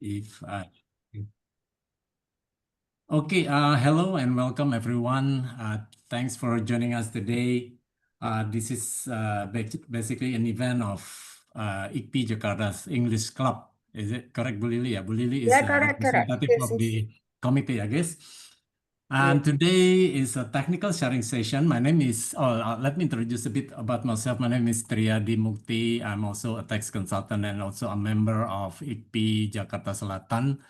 If Okay, hello and welcome everyone. Thanks for joining us today. This is basically an event of IKPI Jakarta's English Club. Is it correct, Bu Lili? Yeah, Bu Lili is Yeah, correct. representative Yes, of yes. the committee, I guess. Yeah. And today is a technical sharing session. My name is, let me introduce a bit about myself. My name is Triadi Mukti. I'm also a tax consultant and also a member of IKPI Jakarta Selatan.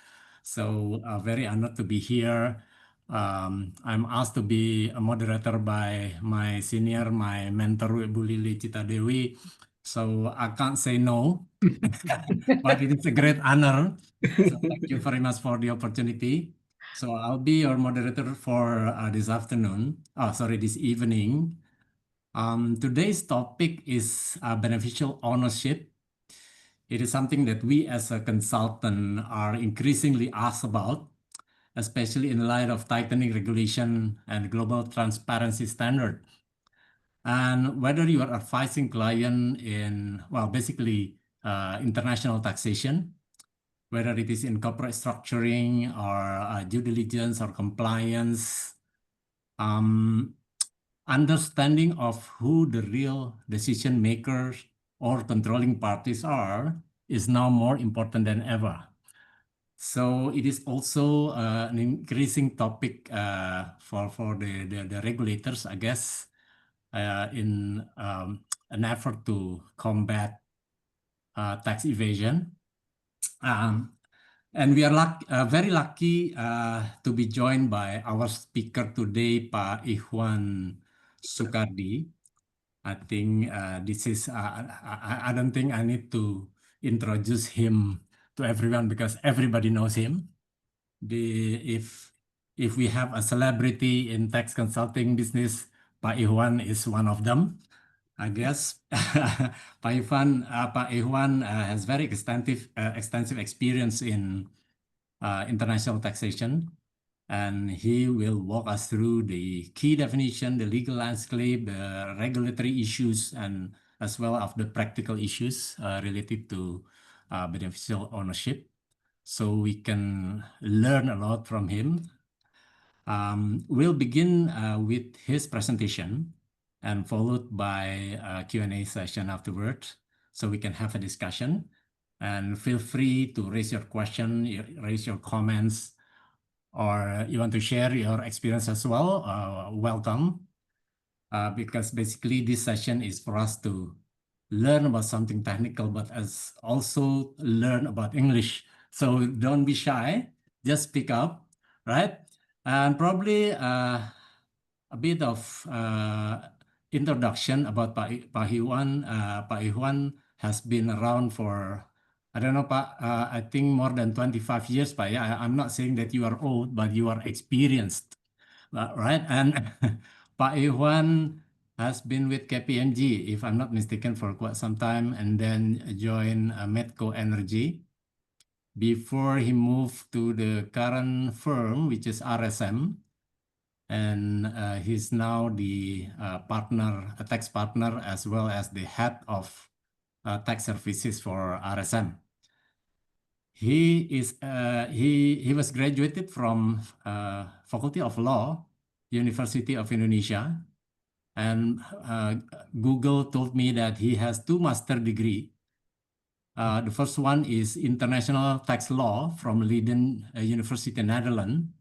So very honored to be here. I'm asked to be a moderator by my senior, my mentor, Bu Lili Citadewi. So I can't say no, but it is a great honor. So thank you very much for the opportunity. So I'll be your moderator for this afternoon. Oh, sorry, this evening. Today's topic is beneficial ownership. It is something that we as a consultant are increasingly asked about, especially in light of tightening regulation and global transparency standard. And whether you are advising client in, well, basically international taxation, whether it is in corporate structuring or due diligence or compliance, um, understanding of who the real decision makers or controlling parties are is now more important than ever. So it is also an increasing topic for the regulators, I guess, in an effort to combat tax evasion. And we are very lucky to be joined by our speaker today, Pak Ikhwan Sukardi. I think this is, I don't think I need to introduce him to everyone because everybody knows him. If we have a celebrity in tax consulting business, Pak Ikhwan is one of them, I guess. Pak Ikhwan has very extensive experience in international taxation, and he will walk us through the key definition, the legal landscape, the regulatory issues, and as well as the practical issues related to beneficial ownership. So we can learn a lot from him. We'll begin with his presentation and followed by a Q&A session afterwards, so we can have a discussion. And feel free to raise your question, raise your comments, or you want to share your experience as well, welcome. Because basically this session is for us to learn about something technical, but as also learn about English. So don't be shy, just speak up, right? And probably a bit of introduction about Pak Ikhwan. Pak Ikhwan has been around for, I don't know, Pak, I think more than 25 years, Pak. Yeah, I'm not saying that you are old, but you are experienced, right? And Pak Ikhwan has been with KPMG, if I'm not mistaken, for quite some time, and then joined Medco Energy before he moved to the current firm, which is RSM. And he's now the partner, a tax partner, as well as the head of tax services for RSM. He was graduated from Faculty of Law, University of Indonesia, and Google told me that he has 2 master degree. The first one is International Tax Law from Leiden University, Netherlands.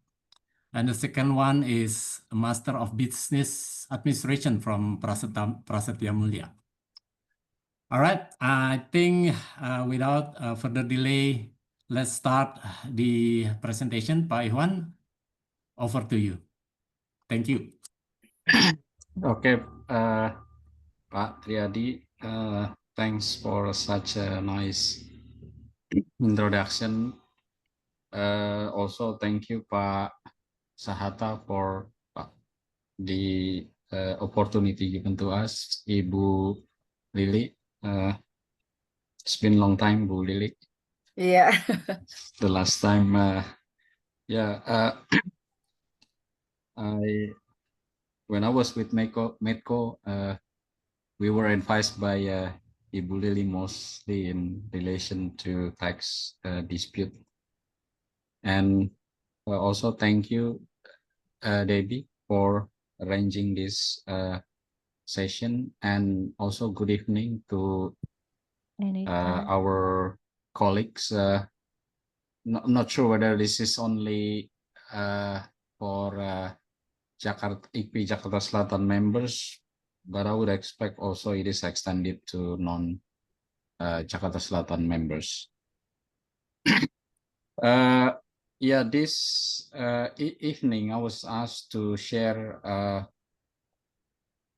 And the second one is a Master of Business Administration from Prasetya Mulia. All right, I think without further delay, let's start the presentation. Pak Ikhwan, over to you. Thank you. Okay, Pak Triadi, thanks for such a nice introduction. Also, thank you, Pak Sahata, for the opportunity given to us. Ibu Lili, it's been a long time, Bu Lili. Yeah. The last time, when I was with Medco, we were advised by Ibu Lili mostly in relation to tax dispute. And also thank you, Debbie, for arranging this session, and also good evening to Anytime. our colleagues. Not sure whether this is only for Jakarta IKPI Jakarta Selatan members, but I would expect also it is extended to non Jakarta Selatan members. Yeah, this evening I was asked to share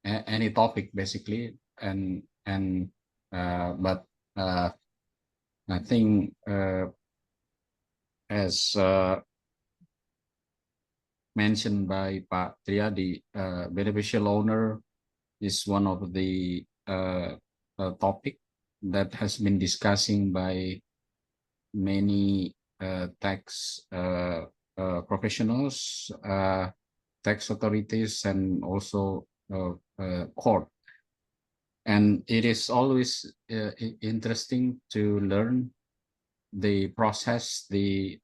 any topic basically, and but I think as mentioned by Pak Triadi, beneficial owner is one of the topic that has been discussing by many tax professionals, tax authorities, and also court. And it is always interesting to learn the process, the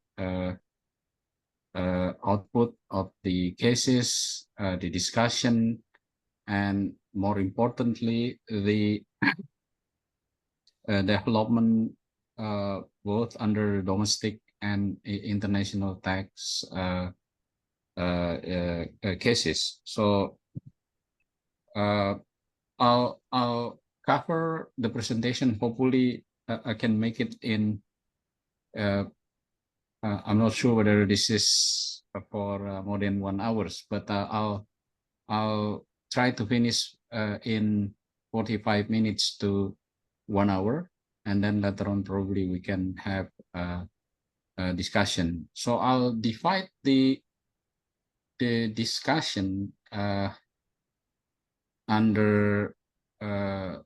output of the cases, the discussion, and more importantly, the development both under domestic and international tax cases. So I'll cover the presentation. Hopefully, I can make it in. I'm not sure whether this is for more than 1 hour, but I'll try to finish in 45 minutes to 1 hour, and then later on probably we can have a discussion. So I'll divide the discussion under 3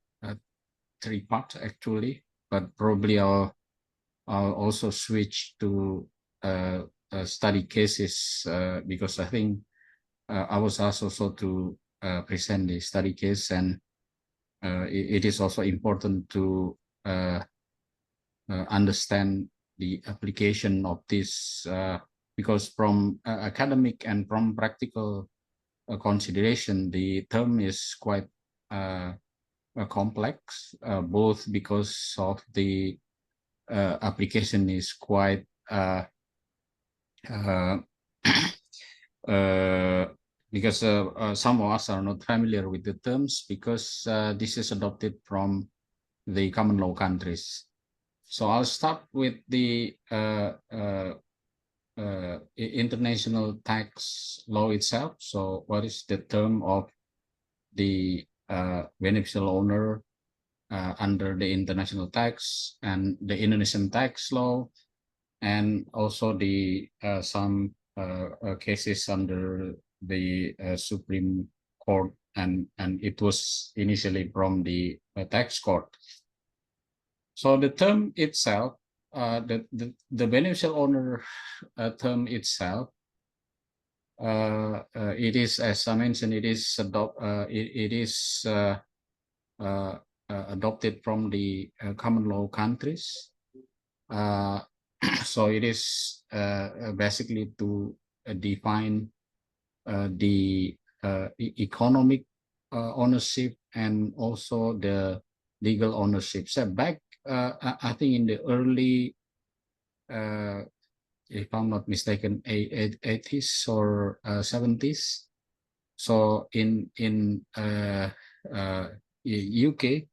parts actually, but probably I'll also switch to study cases because I think I was asked also to present the study case, and it is also important to understand the application of this because from academic and from practical consideration, the term is quite complex, both because of the application is quite because some of us are not familiar with the terms because this is adopted from the common law countries. So I'll start with the international tax law itself. So what is the term of the beneficial owner under the international tax and the Indonesian tax law, and also the some cases under the Supreme Court, and it was initially from the tax court. So the term itself, the beneficial owner term itself, it is, as I mentioned, it is adopted from the common law countries. So it is basically to define the economic ownership and also the legal ownership. So back, I think in the early, if I'm not mistaken, 80s or 70s. So in UK,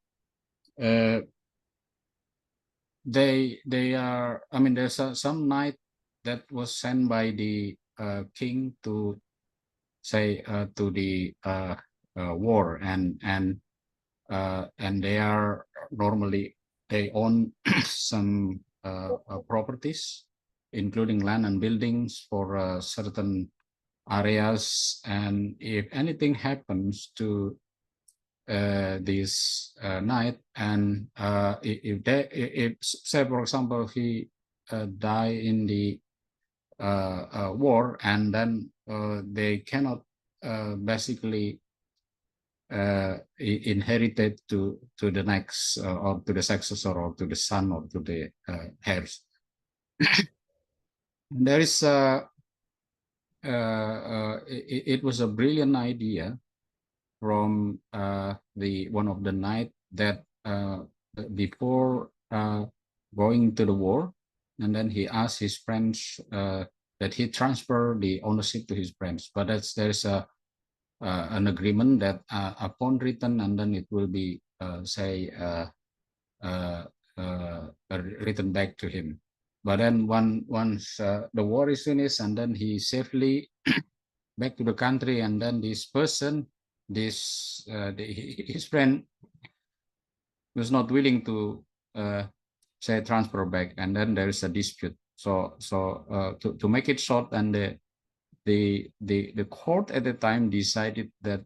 they are, I mean, there's some knight that was sent by the king to say to the war, and they are normally, they own some properties including land and buildings for certain areas, and if anything happens to this knight, and if say for example he die in the war, and then they cannot basically inherited to the next or to the successor or to the son or to the heirs. There is it was a brilliant idea from the one of the knight that before going to the war, and then he asked his friends that he transfer the ownership to his friends, but there's an agreement that upon return, and then it will be say uh, written back to him. But then once the war is finished, and then he safely back to the country, and then this person, his friend, was not willing to say transfer back, and then there is a dispute. So to make it short, and the court at the time decided that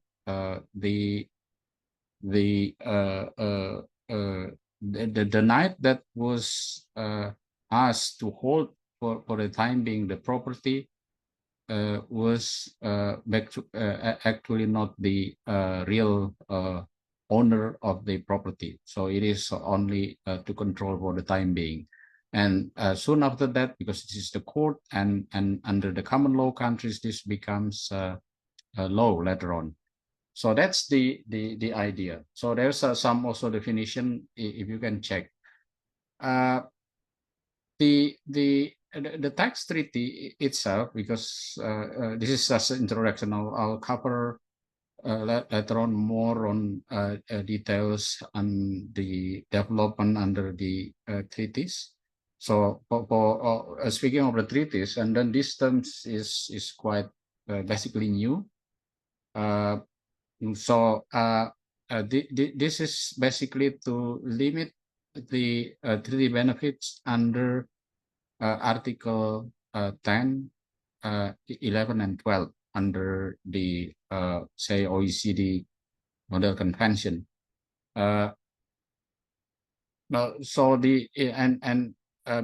the the knight that was asked to hold for the time being the property was actually not the real owner of the property. So it is only to control for the time being. And soon after that, because this is the court, and under the common law countries, this becomes law later on. So that's the idea. So there's some also definition if you can check. The tax treaty itself, because this is just an introduction. I'll cover later on more on details on the development under the treaties. So for speaking of the treaties, and then this terms is quite basically new. So this is basically to limit the treaty benefits under Article 10, 11, and 12 under the say OECD Model Convention. So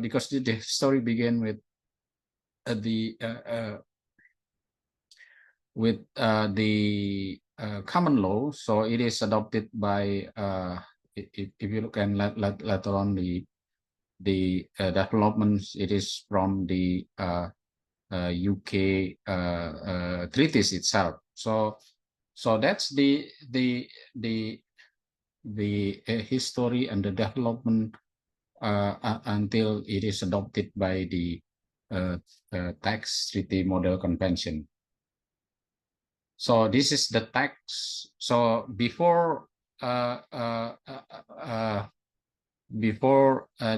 because the story began with the common law, so it is adopted by if you look and later on the developments, it is from the UK treaties itself. So that's the history and the development until it is adopted by the tax treaty model convention. So this is the tax. So before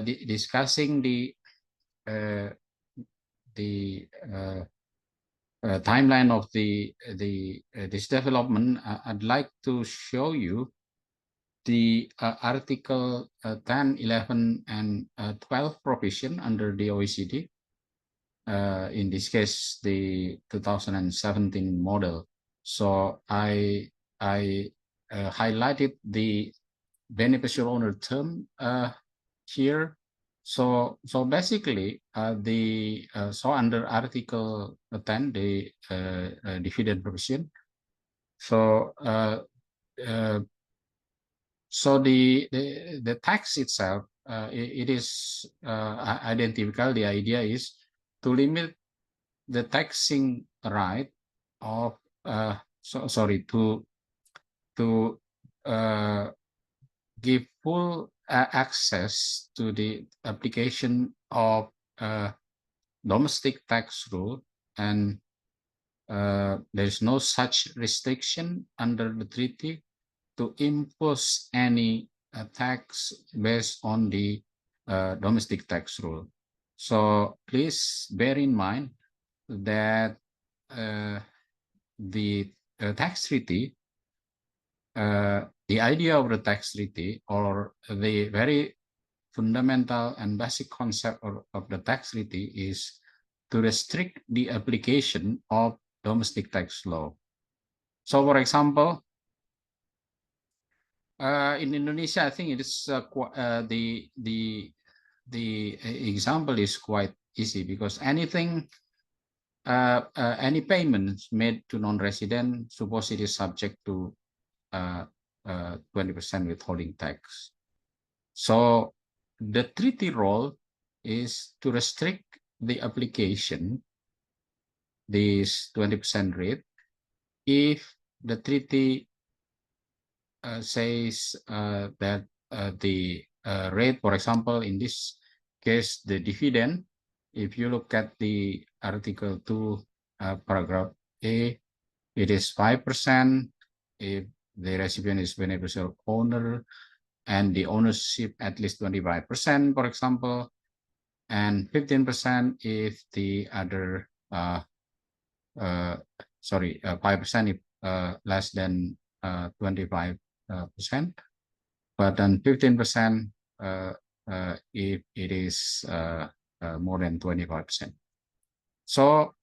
discussing the timeline of this development, I'd like to show you the Article 10, 11, and 12 provision under the OECD. In this case, the 2017 model. So I highlighted the beneficial owner term here. So basically, so under Article 10, the dividend provision. So so the tax itself, it is identical. The idea is to limit the taxing right of to give full access to the application of domestic tax rule, and there is no such restriction under the treaty to impose any tax based on the domestic tax rule. So please bear in mind that the tax treaty, the idea of the tax treaty, or the very fundamental and basic concept of the tax treaty, is to restrict the application of domestic tax law. So, for example, in Indonesia, I think it is the example is quite easy, because anything, any payments made to non-resident, suppose it is subject to 20% withholding tax. So the treaty role is to restrict the application, this 20% rate, if the treaty says that the rate, for example, in this case, the dividend, if you look at the Article 2, paragraph A, it is 5% if the recipient is beneficial owner and the ownership at least 25%, for example, and 15% if the other 5% if less than 25%, but then 15% if it is more than 25%. So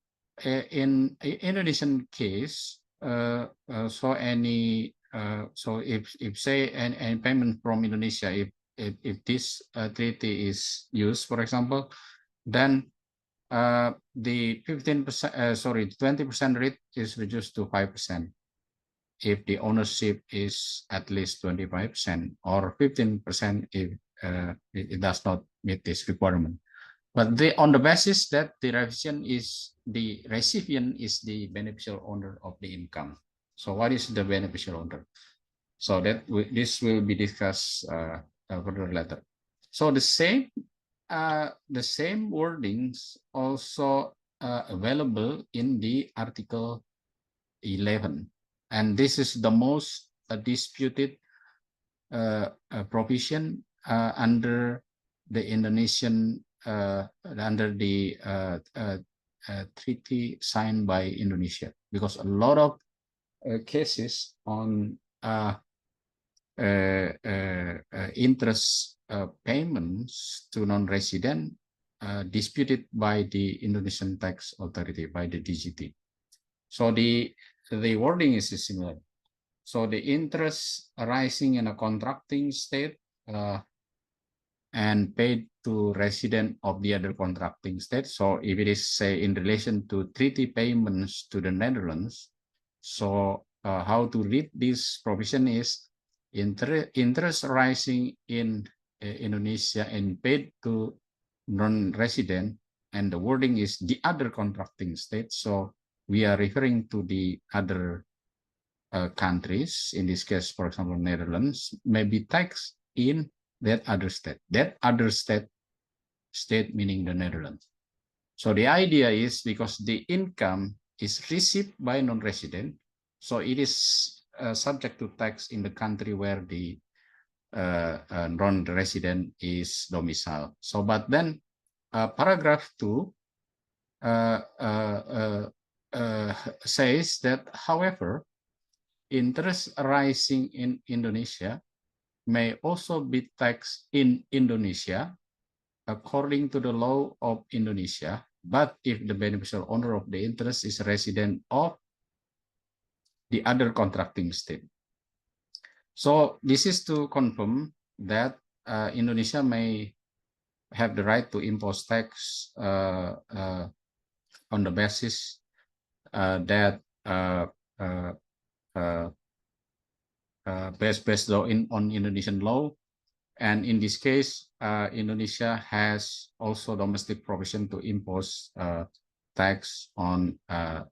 in Indonesian case, so any so if say any payment from Indonesia, if this treaty is used, for example, then the 20% rate is reduced to 5% if the ownership is at least 25%, or 15% if it does not meet this requirement. But on the basis that the recipient is the beneficial owner of the income. So what is the beneficial owner? So that this will be discussed further later. So the same wordings also available in the Article 11, and this is the most disputed provision under the Indonesian under the treaty signed by Indonesia, because a lot of cases on interest payments to non-resident disputed by the Indonesian tax authority, by the DGT. So the wording is similar. So the interest arising in a contracting state and paid to resident of the other contracting state. So if it is, say, in relation to treaty payments to the Netherlands, so how to read this provision is interest arising in Indonesia and paid to non-resident, and the wording is the other contracting state. So we are referring to the other countries. In this case, for example, Netherlands may be taxed in that other state. That other state meaning the Netherlands. So the idea is, because the income is received by non-resident, so it is subject to tax in the country where the non-resident is domiciled. So, but then paragraph 2 says that, however, interest arising in Indonesia may also be taxed in Indonesia according to the law of Indonesia, but if the beneficial owner of the interest is a resident of the other contracting state. So this is to confirm that Indonesia may have the right to impose tax on the basis that based on Indonesian law, and in this case, Indonesia has also domestic provision to impose tax on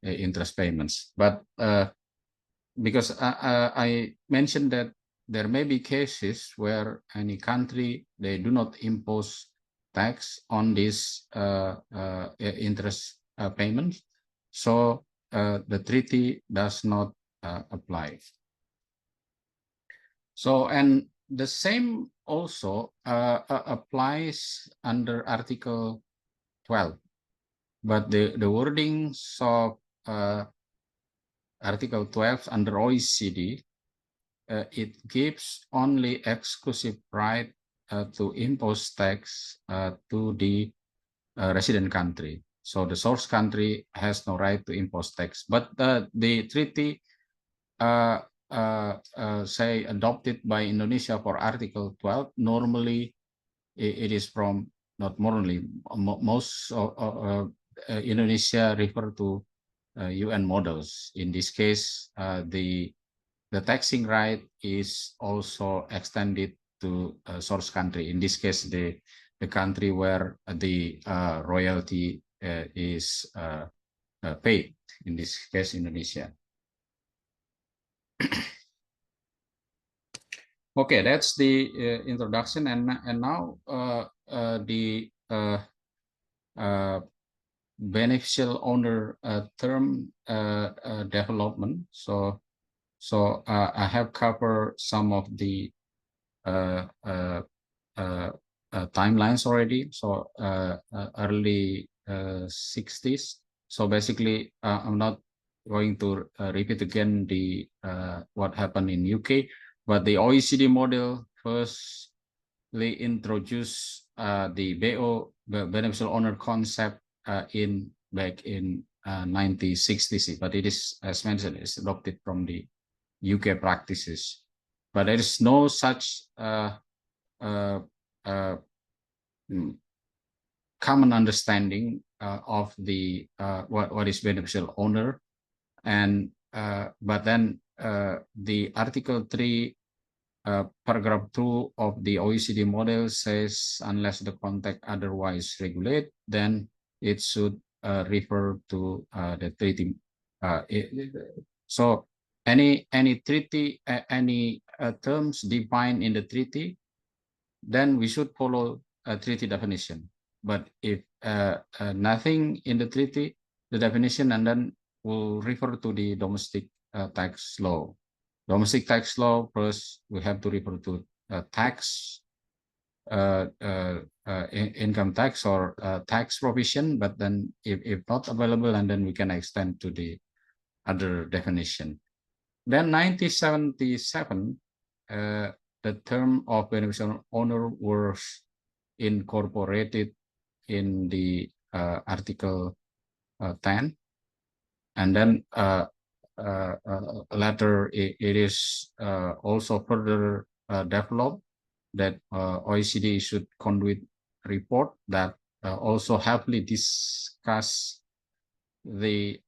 interest payments. But because I mentioned that there may be cases where any country, they do not impose tax on this interest payments, so the treaty does not apply. So, and the same also applies under Article 12, but the wordings of Article 12 under OECD, it gives only exclusive right to impose tax to the resident country. So the source country has no right to impose tax, but the treaty say adopted by Indonesia for Article 12, normally it is from, not normally, most Indonesia refer to UN models. In this case, the taxing right is also extended to source country. In this case, the the country where the royalty is paid, in this case Indonesia. Okay, that's the introduction, and now the beneficial owner term development. So I have covered some of the timelines already. So early 60s. So basically, I'm not going to repeat again the what happened in UK, but the OECD model firstly introduced the BO, the beneficial owner concept, back in 1960s, but it is, as mentioned, is adopted from the UK practices. But there is no such common understanding of the what is beneficial owner, and but then the Article 3, paragraph 2 of the OECD model says, unless the context otherwise regulate, then it should refer to the treaty. So any treaty, any terms defined in the treaty, then we should follow a treaty definition. But if nothing in the treaty, the definition, and then we'll refer to the domestic tax law. Domestic tax law, first we have to refer to tax, income tax or tax provision, but then if not available, and then we can extend to the other definition. Then 1977, the term of beneficial owner was incorporated in the Article 10, and then later it is also further developed that OECD should conduct report that also heavily discuss the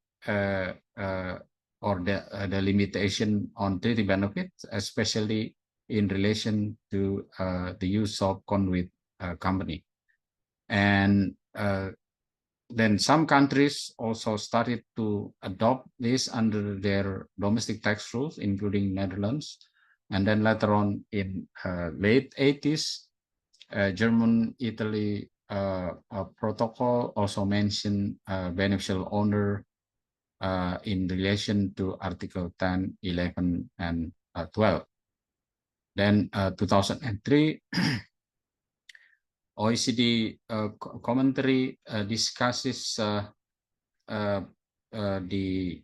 or the limitation on treaty benefits, especially in relation to the use of conduit company. And then some countries also started to adopt this under their domestic tax rules, including Netherlands. And then later on in late 80s, German, Italy protocol also mentioned beneficial owner in relation to Article 10, 11, and 12. Then 2003, OECD commentary discusses the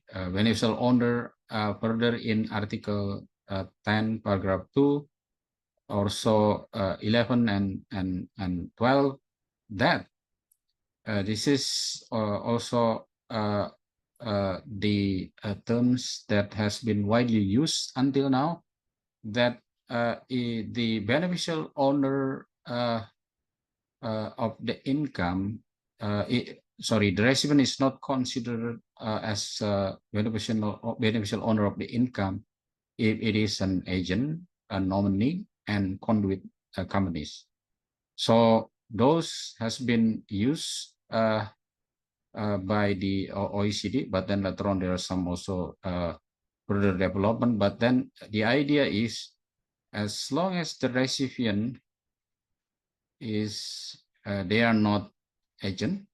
beneficial owner further in Article 10, paragraph 2, also 11 and 12, that this is also the terms that has been widely used until now, that the beneficial owner of the income, the recipient is not considered as beneficial owner of the income if it is an agent, a nominee, and conduit companies. So those has been used by the OECD, but then later on there are some also further development. But then the idea is, as long as the recipient is they are not agent,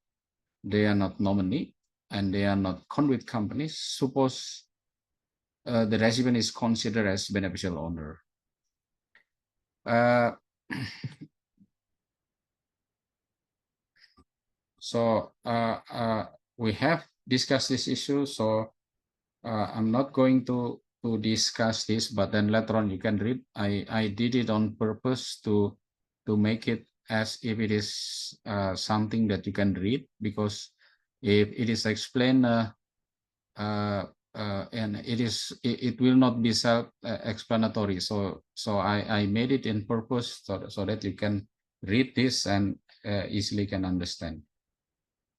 they are not nominee, and they are not conduit companies, suppose the recipient is considered as beneficial owner. So we have discussed this issue, so I'm not going to discuss this, but then later on you can read. I did it on purpose to make it as if it is something that you can read, because if it is explained and it will not be self-explanatory. So I made it in purpose so that you can read this and easily can understand.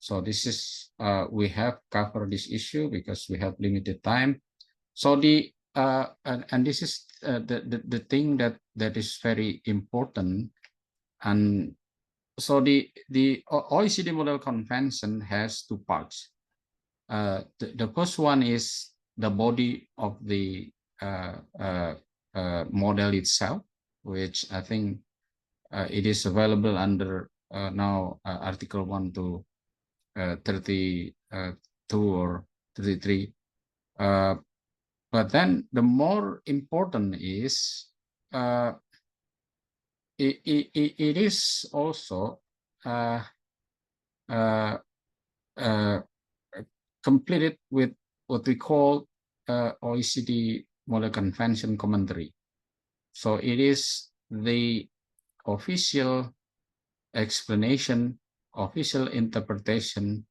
So this is we have covered this issue because we have limited time. So the and this is the thing that is very important, and the OECD model convention has two parts. The first one is the body of the model itself, which I think it is available under now Article 1 to 32 or 33. But then the more important is it is also completed with what we call OECD Model Convention Commentary. So it is the official explanation, official interpretation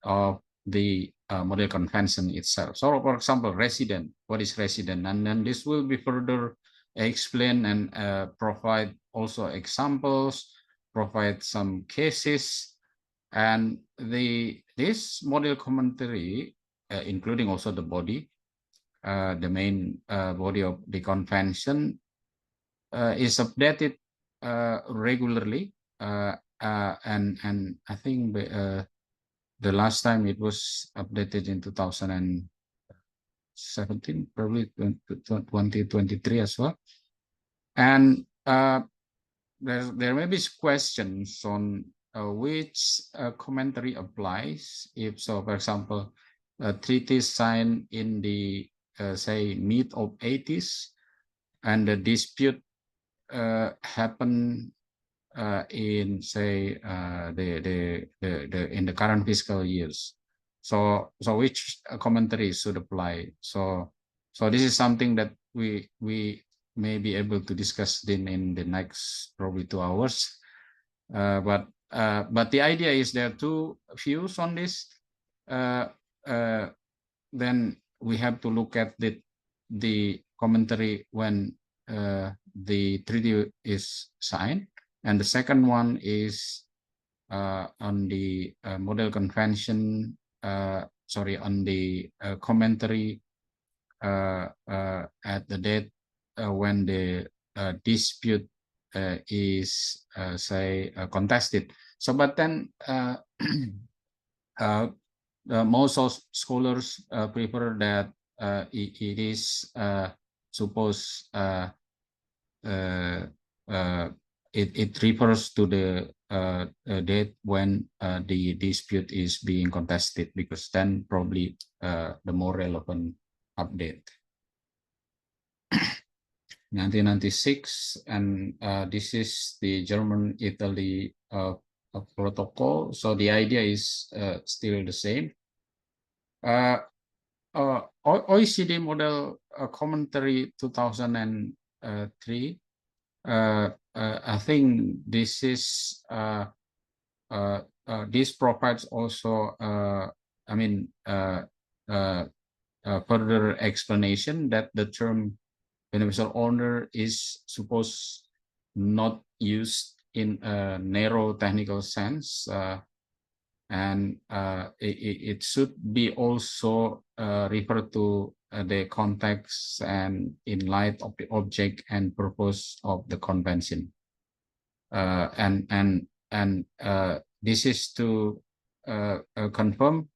of the model convention itself. So, for example, resident, what is resident? And then this will be further explained and provide also examples, provide some cases, and this model commentary, including also the body, the main body of the convention, is updated regularly, and I think the last time it was updated in 2017, probably 2023 as well. And there may be questions on which commentary applies. If so, for example, a treaty signed in the say mid of 80s, and the dispute happened in say in the current fiscal years. So which commentary should apply? So this is something that we may be able to discuss in the next probably 2 hours. But the idea is there are two views on this. Then we have to look at the commentary when the treaty is signed, and the second one is on the model convention. On the commentary at the date when the dispute is say contested. So, but then most of scholars prefer that it is suppose it refers to the date when the dispute is being contested, because then probably the more relevant update. 1996, and this is the German-Italy protocol. So the idea is still the same. OECD model commentary 2003. I think this is this provides also further explanation that the term beneficial owner is supposed not used in a narrow technical sense, and it should be also referred to the context and in light of the object and purpose of the convention. And this is to confirm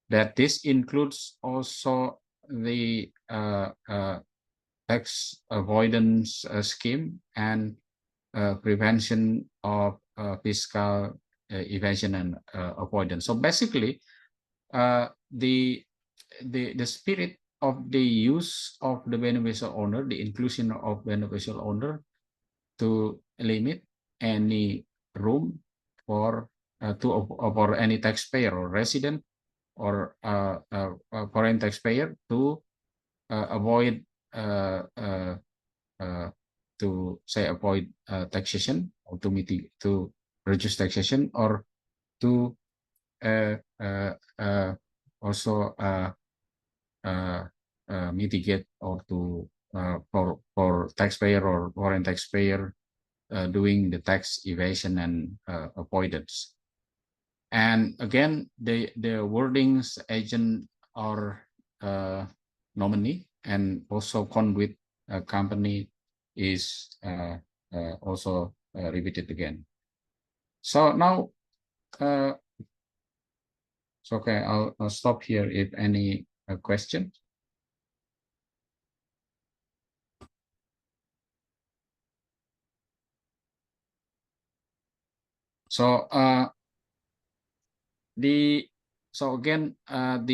that this includes also the tax avoidance scheme and prevention of fiscal evasion and avoidance. So basically, the spirit of the use of the beneficial owner, the inclusion of beneficial owner, to limit any room for for any taxpayer or resident or foreign taxpayer to avoid avoid taxation, or to reduce taxation, or to also mitigate, or to for taxpayer or foreign taxpayer doing the tax evasion and avoidance. And again, the wordings agent or nominee, and also conduit company is also repeated again. So now, so okay, I'll stop here if any question. So again let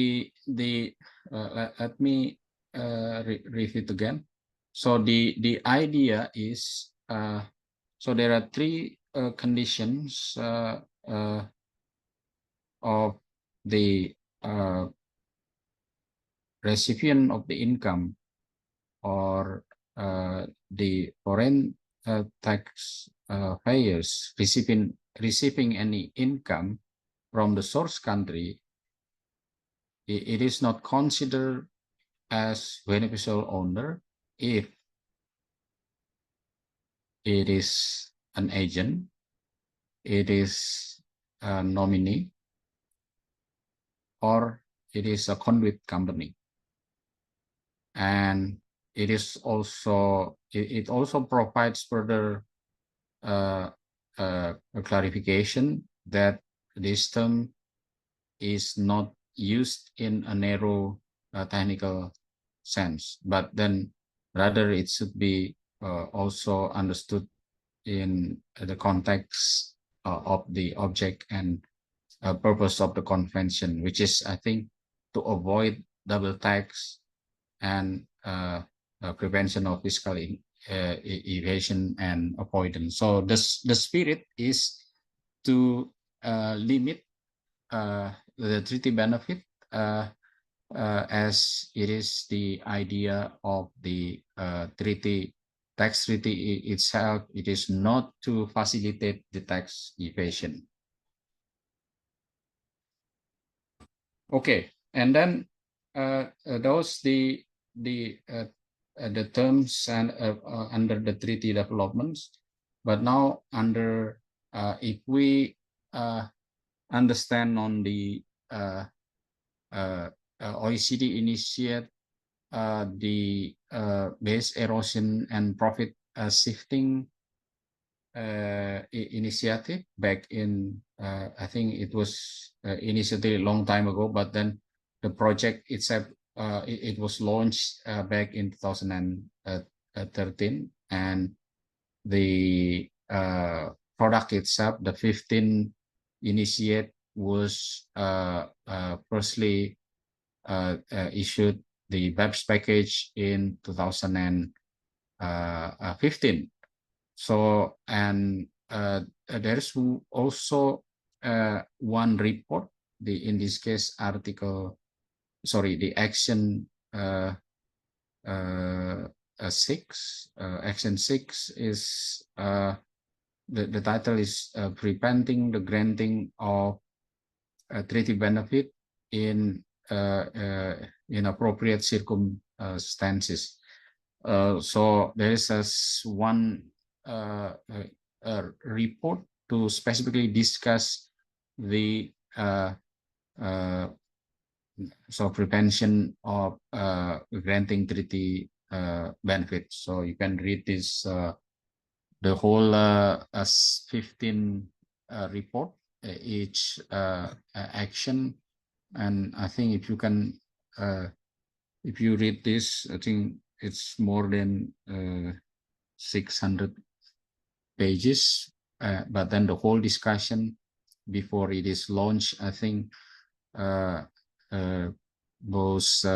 me repeat again. So the idea is so there are three conditions of the recipient of the income or the foreign tax payers receiving any income from the source country. It is not considered as beneficial owner if it is an agent, it is a nominee, or it is a conduit company. And it is also it also provides further clarification that this term is not used in a narrow technical sense, but then rather it should be also understood in the context of the object and purpose of the convention, which is, I think, to avoid double tax and prevention of fiscal evasion and avoidance. So the spirit is to limit the treaty benefit as it is the idea of the tax treaty itself. It is not to facilitate the tax evasion. Okay, and then those the terms and under the treaty developments. But now under if we understand on the OECD initiate the base erosion and profit shifting initiative back in I think it was initiated a long time ago, but then the project itself it was launched back in 2013, and the product itself, the 15 initiate, was firstly issued the BEPS package in 2015. So, and there's also one report, in this case article, sorry, the action 6, action 6 is the title is preventing the granting of treaty benefit in inappropriate circumstances. So there is one report to specifically discuss the so prevention of granting treaty benefits. So you can read this the whole 15 report, each action, and I think if you can if you read this, I think it's more than 600 pages, but then the whole discussion before it is launched, I think those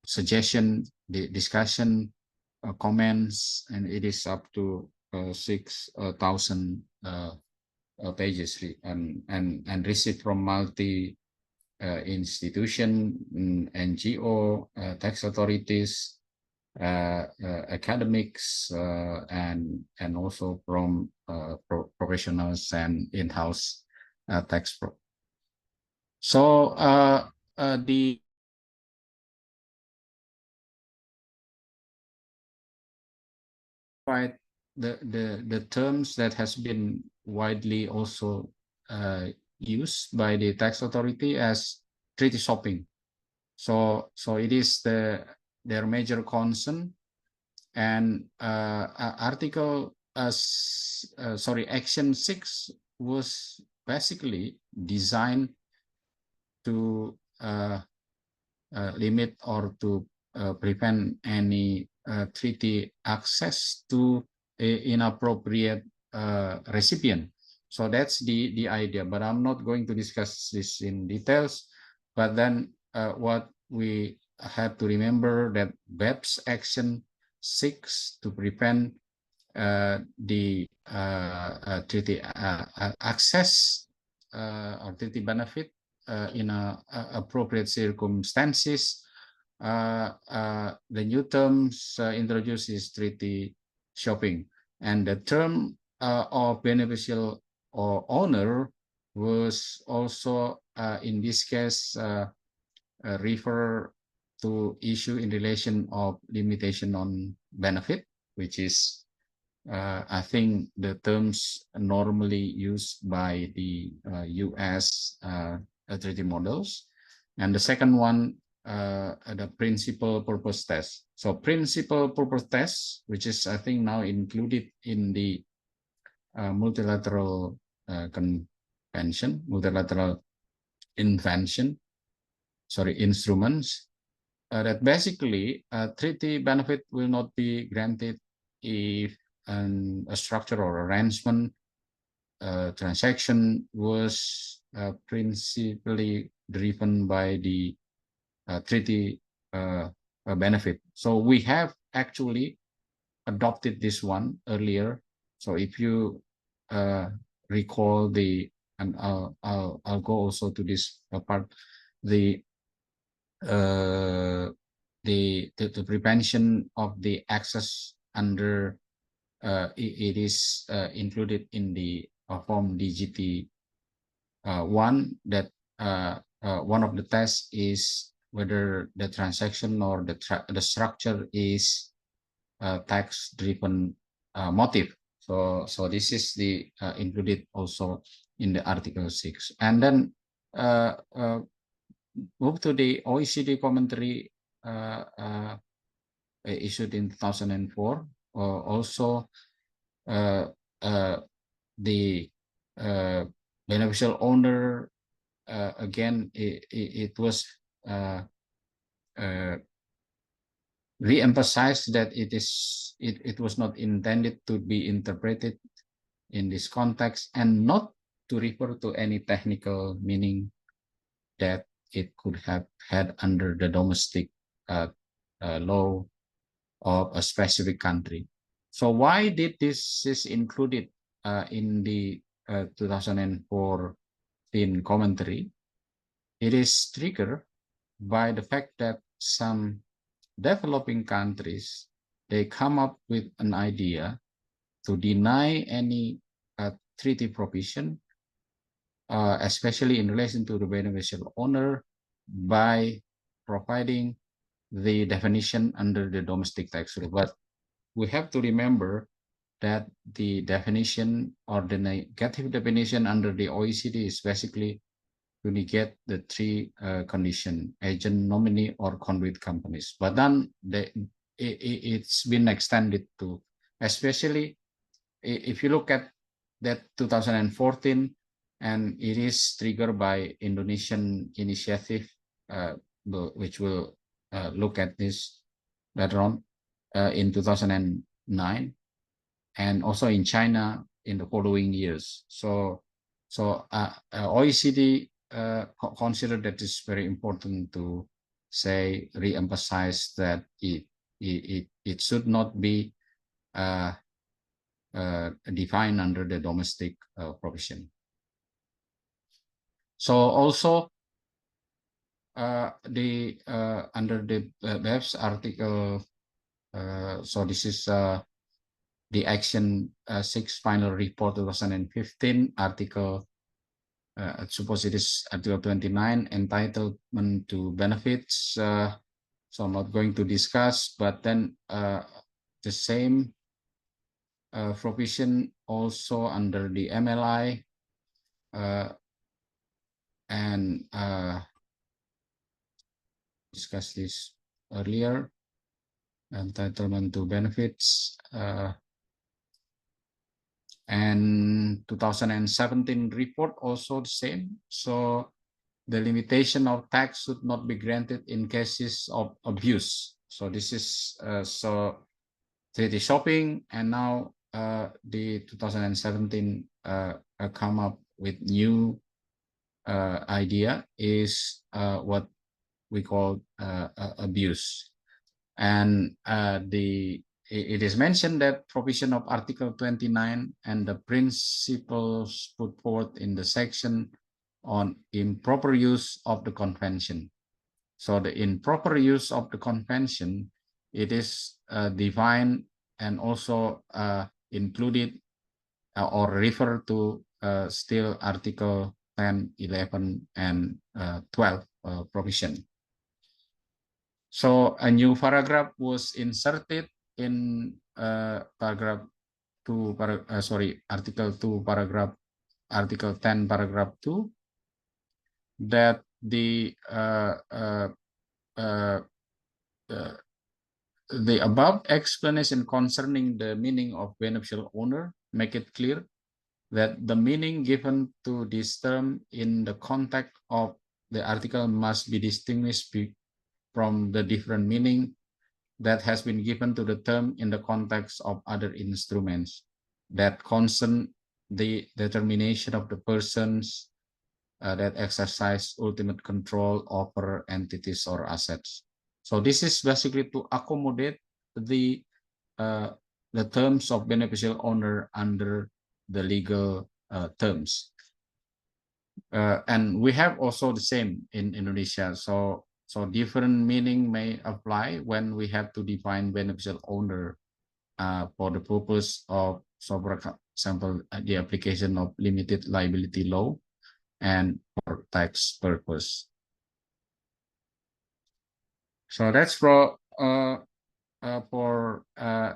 suggestion, the discussion, comments, and it is up to 6,000 pages, and received from multi institution, NGO, tax authorities, academics, and also from professionals and in-house tax pro. So the terms that has been widely also used by the tax authority as treaty shopping. So it is their major concern And Action 6 was basically designed to limit or to prevent any treaty access to inappropriate recipient. So that's the idea, but I'm not going to discuss this in details. But then what we have to remember that BEPS Action 6 to prevent the treaty access or treaty benefit in appropriate circumstances. The new terms introduced is treaty shopping, and the term of beneficial or owner was also in this case refer to issue in relation of limitation on benefit, which is I think the terms normally used by the US treaty models. And the second one, the principal purpose test. So principal purpose test, which is I think now included in the multilateral convention, multilateral instruments, that basically treaty benefit will not be granted if a structure or arrangement transaction was principally driven by the treaty benefit. So we have actually adopted this one earlier. So if you recall and I'll go also to this part, the prevention of the access under it is included in the form DGT one, that one of the tests is whether the transaction or the structure is tax driven motive. So this is the included also in the Article 6. And then move to the OECD commentary issued in 2004. Also, the beneficial owner, again, it was re-emphasized that it was not intended to be interpreted in this context and not to refer to any technical meaning that it could have had under the domestic law of a specific country. So why did this is included in the 2014 commentary? It is triggered by the fact that some developing countries, they come up with an idea to deny any treaty provision, especially in relation to the beneficial owner, by providing the definition under the domestic tax law. But we have to remember that the definition or the negative definition under the OECD is basically to negate the three conditions: agent, nominee, or conduit companies. But then it's been extended to, especially if you look at that 2014, and it is triggered by Indonesian initiative, which will look at this later on in 2009, and also in China in the following years. So OECD considered that it's very important to say, re-emphasize that it should not be defined under the domestic provision. So also under the BEPS article, so this is the Action 6 final report 2015 article. I suppose it is Article 29, entitlement to benefits. So I'm not going to discuss, but then the same provision also under the MLI and discussed this earlier. entitlement to benefits, and 2017 report also the same. So the limitation of tax should not be granted in cases of abuse. So this is so 3D shopping, and now the 2017 come up with new idea is what we call abuse. And it is mentioned that provision of Article 29 and the principles put forth in the section on improper use of the convention. So the improper use of the convention, it is defined and also included or refer to still Article 10, 11, and 12 provision. So a new paragraph was inserted in paragraph 2, Article 2, Article 10, paragraph 2, that the above explanation concerning the meaning of beneficial owner make it clear that the meaning given to this term in the context of the article must be distinguished from the different meaning that has been given to the term in the context of other instruments that concern the determination of the persons that exercise ultimate control over entities or assets. So this is basically to accommodate the terms of beneficial owner under the legal terms. And we have also the same in Indonesia. So different meaning may apply when we have to define beneficial owner for the purpose of, so for example, the application of limited liability law and for tax purpose. So that's for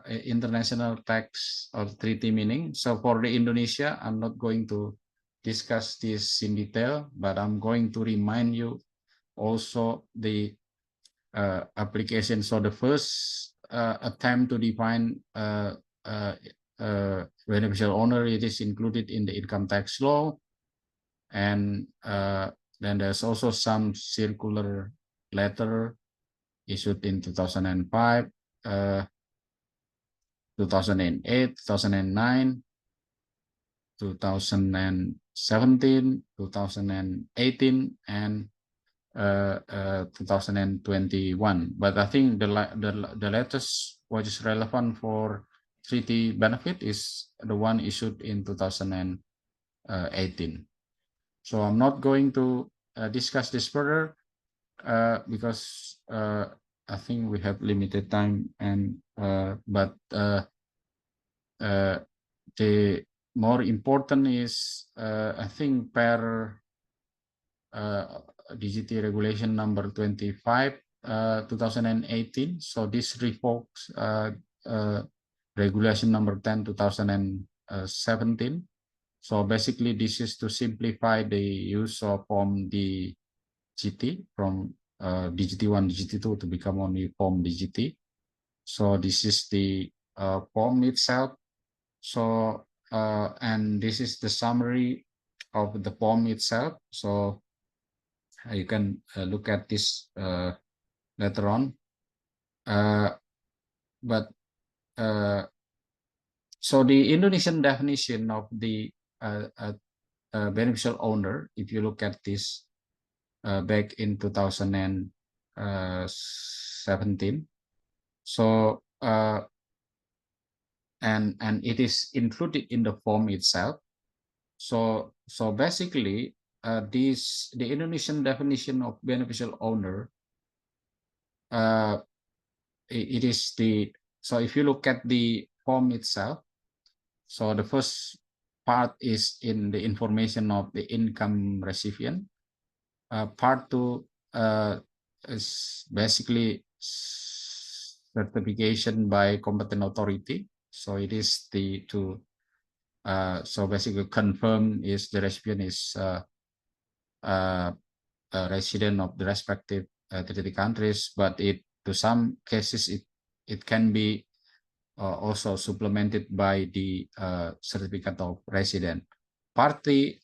international tax or treaty meaning. So for the Indonesia, I'm not going to discuss this in detail, but I'm going to remind you also the application. So the first attempt to define beneficial owner, it is included in the income tax law. And then there's also some circular letter issued in 2005, 2008, 2009, 2017, 2018, and 2021. But I think the latest what is relevant for treaty benefit is the one issued in 2018. So I'm not going to discuss this further because I think we have limited time, and but the more important is I think per DGT regulation number 25 2018. So this revokes regulation number 10 2017. So basically this is to simplify the use of Form DGT from DGT1, DGT2 to become only Form DGT. So this is the form itself. So and this is the summary of the form itself. So you can look at this later on. But so the Indonesian definition of the beneficial owner, if you look at this back in 2017, so and it is included in the form itself. So basically the Indonesian definition of beneficial owner, it is the, so if you look at the form itself, so the first part is in the information of the income recipient. Part 2 is basically certification by competent authority. So it is the so basically confirm is the recipient is a resident of the respective treaty countries, but it to some cases it can be also supplemented by the certificate of resident. Part three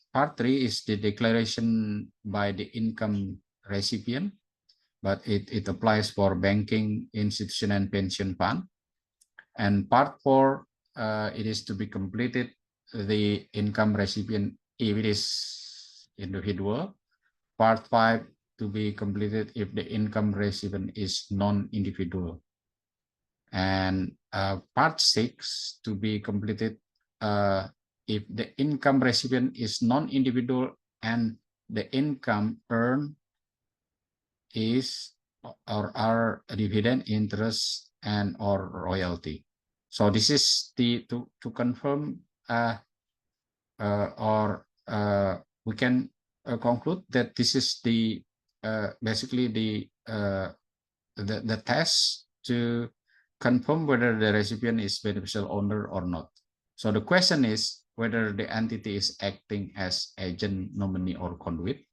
is the declaration by the income recipient, but it applies for banking institution and pension fund. And part four, it is to be completed the income recipient if it is individual. Part five to be completed if the income recipient is non-individual. And part six to be completed if the income recipient is non-individual and the income earned is or are dividend, interest, and or royalty. So this is the to confirm or we can conclude that this is the basically the test to confirm whether the recipient is beneficial owner or not. So the question is whether the entity is acting as agent, nominee, or conduit.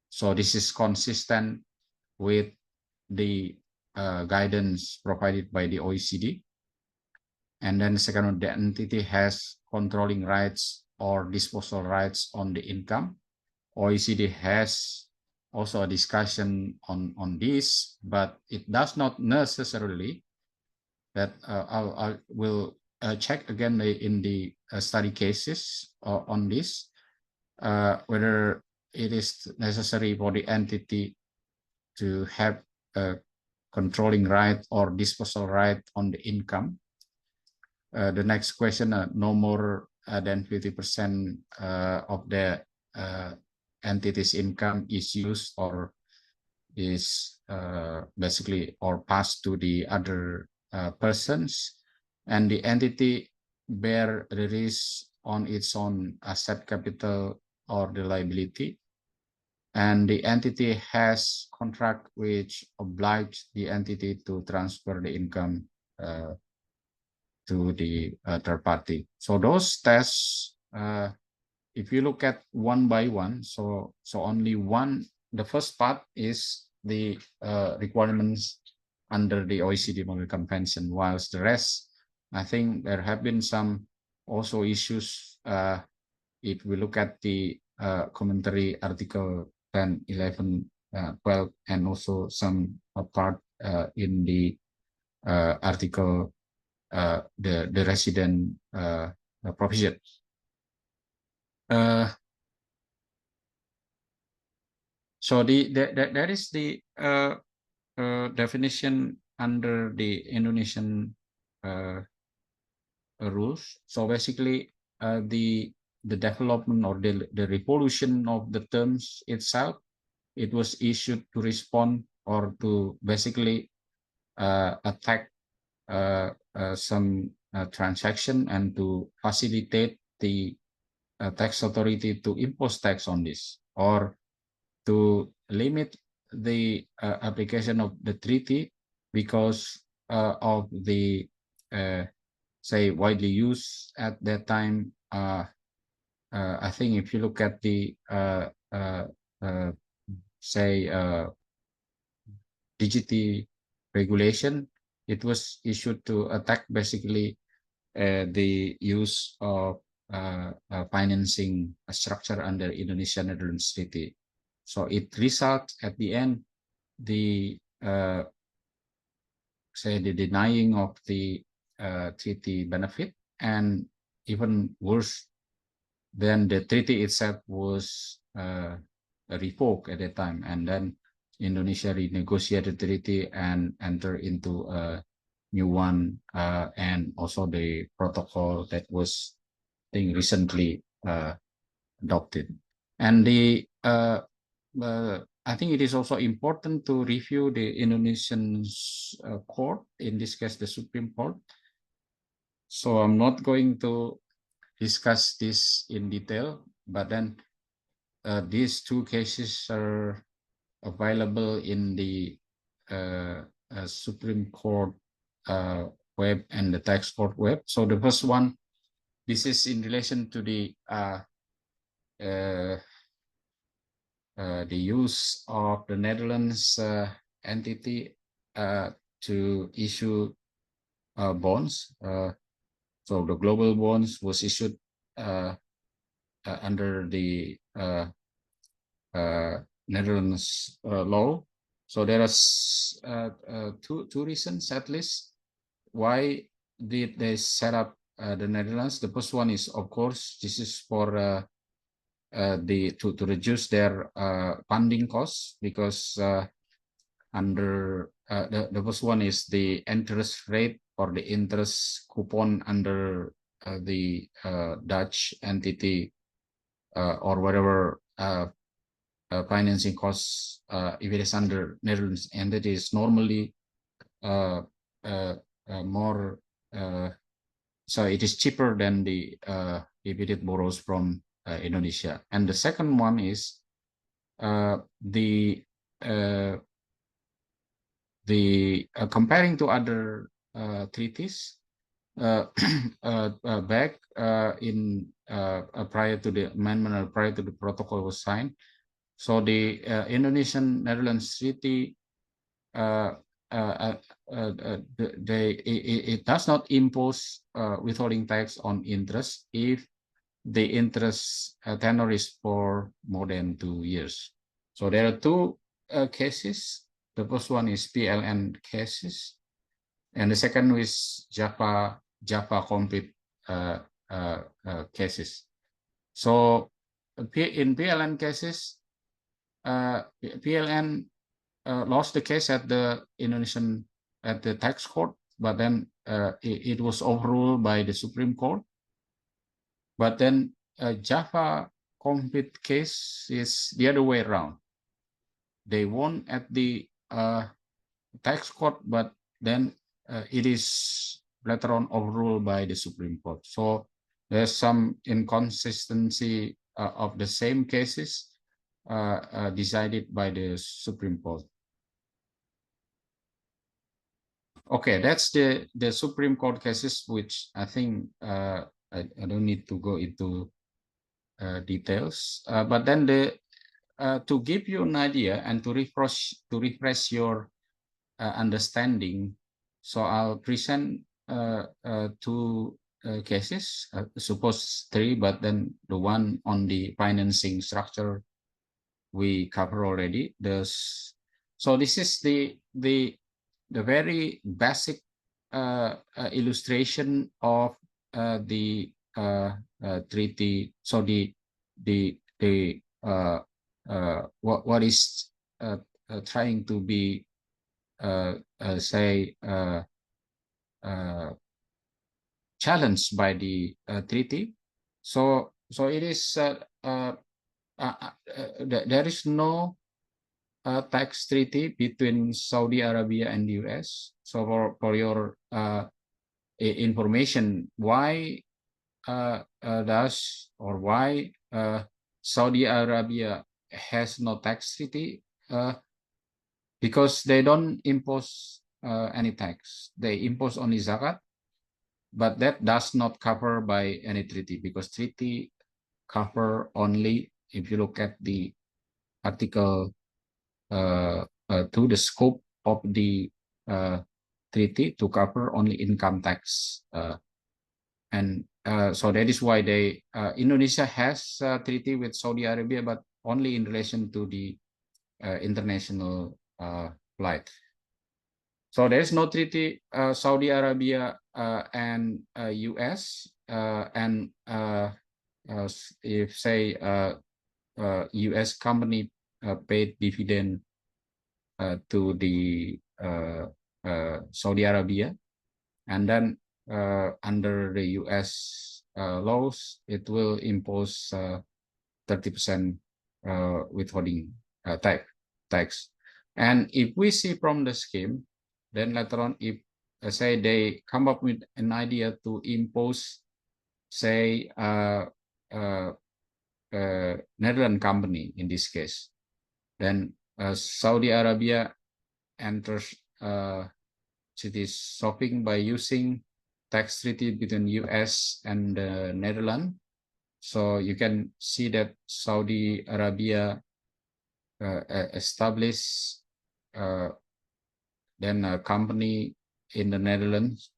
So this is consistent with the guidance provided by the OECD. And then the second one, the entity has controlling rights or disposal rights on the income. OECD has also a discussion on this, but it does not necessarily that I will check again in the study cases on this, whether it is necessary for the entity to have a controlling right or disposal right on the income. The next question, no more than 50% of the entity's income is used or is basically or passed to the other persons, and the entity bear the risk on its own asset capital or the liability, and the entity has contract which oblige the entity to transfer the income to the third party. So those tests, if you look at one by one, so only one, the first part is the requirements under the OECD Model Convention, whilst the rest, I think there have been some also issues if we look at the commentary article 10, 11, 12, and also some part in the article the resident provision. So that is the definition under the Indonesian rules. So basically, the development or the revolution of the terms itself, it was issued to respond or to basically attack some transaction and to facilitate the tax authority to impose tax on this, or to limit the application of the treaty because of the say widely used at that time. I think if you look at the say DGT regulation, it was issued to attack basically the use of financing a structure under Indonesia-Netherlands Treaty. So it results at the end the say the denying of the treaty benefit, and even worse than the treaty itself was revoked at that time, and then Indonesia renegotiated the treaty and enter into a new one, and also the protocol that was I think recently adopted. And the I think it is also important to review the Indonesian court, in this case the Supreme Court. So I'm not going to discuss this in detail, but then these two cases are available in the Supreme Court web and the tax court web. So the first one, this is in relation to the use of the Netherlands entity to issue bonds. So the global bonds was issued under the Netherlands law. So there are two reasons at least why did they set up the Netherlands. The first one is, of course, this is for to reduce their funding costs, because under the first one is the interest rate or the interest coupon under the Dutch entity or whatever financing costs, if it is under Netherlands entity, is normally more, so it is cheaper than the if it borrows from Indonesia. And the second one is the comparing to other treaties back in prior to the amendment or prior to the protocol was signed. So the Indonesian Netherlands Treaty, it does not impose withholding tax on interest if the interest tenor is for more than 2 years. So there are two cases. The first one is PLN cases, and the second is Java complete cases. So in PLN cases, PLN lost the case at the Indonesian tax court, but then it was overruled by the Supreme Court. But then Java complete case is the other way around. They won at the tax court, but then it is later on overruled by the Supreme Court. So there's some inconsistency of the same cases decided by the Supreme Court. Okay, that's the Supreme Court cases, which I think I don't need to go into details. But then to give you an idea and to refresh your understanding, so I'll present two cases, suppose three, but then the one on the financing structure we cover already. So this is the very basic illustration of the treaty. So what is trying to be challenged by the treaty. So it is there is no tax treaty between Saudi Arabia and the US. So for your information, why does or why Saudi Arabia has no tax treaty? Because they don't impose any tax. They impose only zakat, but that does not cover by any treaty, because treaty cover only, if you look at the article to the scope of the treaty, to cover only income tax. And so that is why Indonesia has a treaty with Saudi Arabia, but only in relation to the international flight. So there is no treaty Saudi Arabia and US, and if say US company paid dividend to the Saudi Arabia, and then under the US laws, it will impose 30% withholding tax. And if we see from the scheme, then later on, if say they come up with an idea to impose, say, Netherlands company in this case, then Saudi Arabia enters cities shopping by using tax treaty between US and the Netherlands. So you can see that Saudi Arabia established then a company in the Netherlands,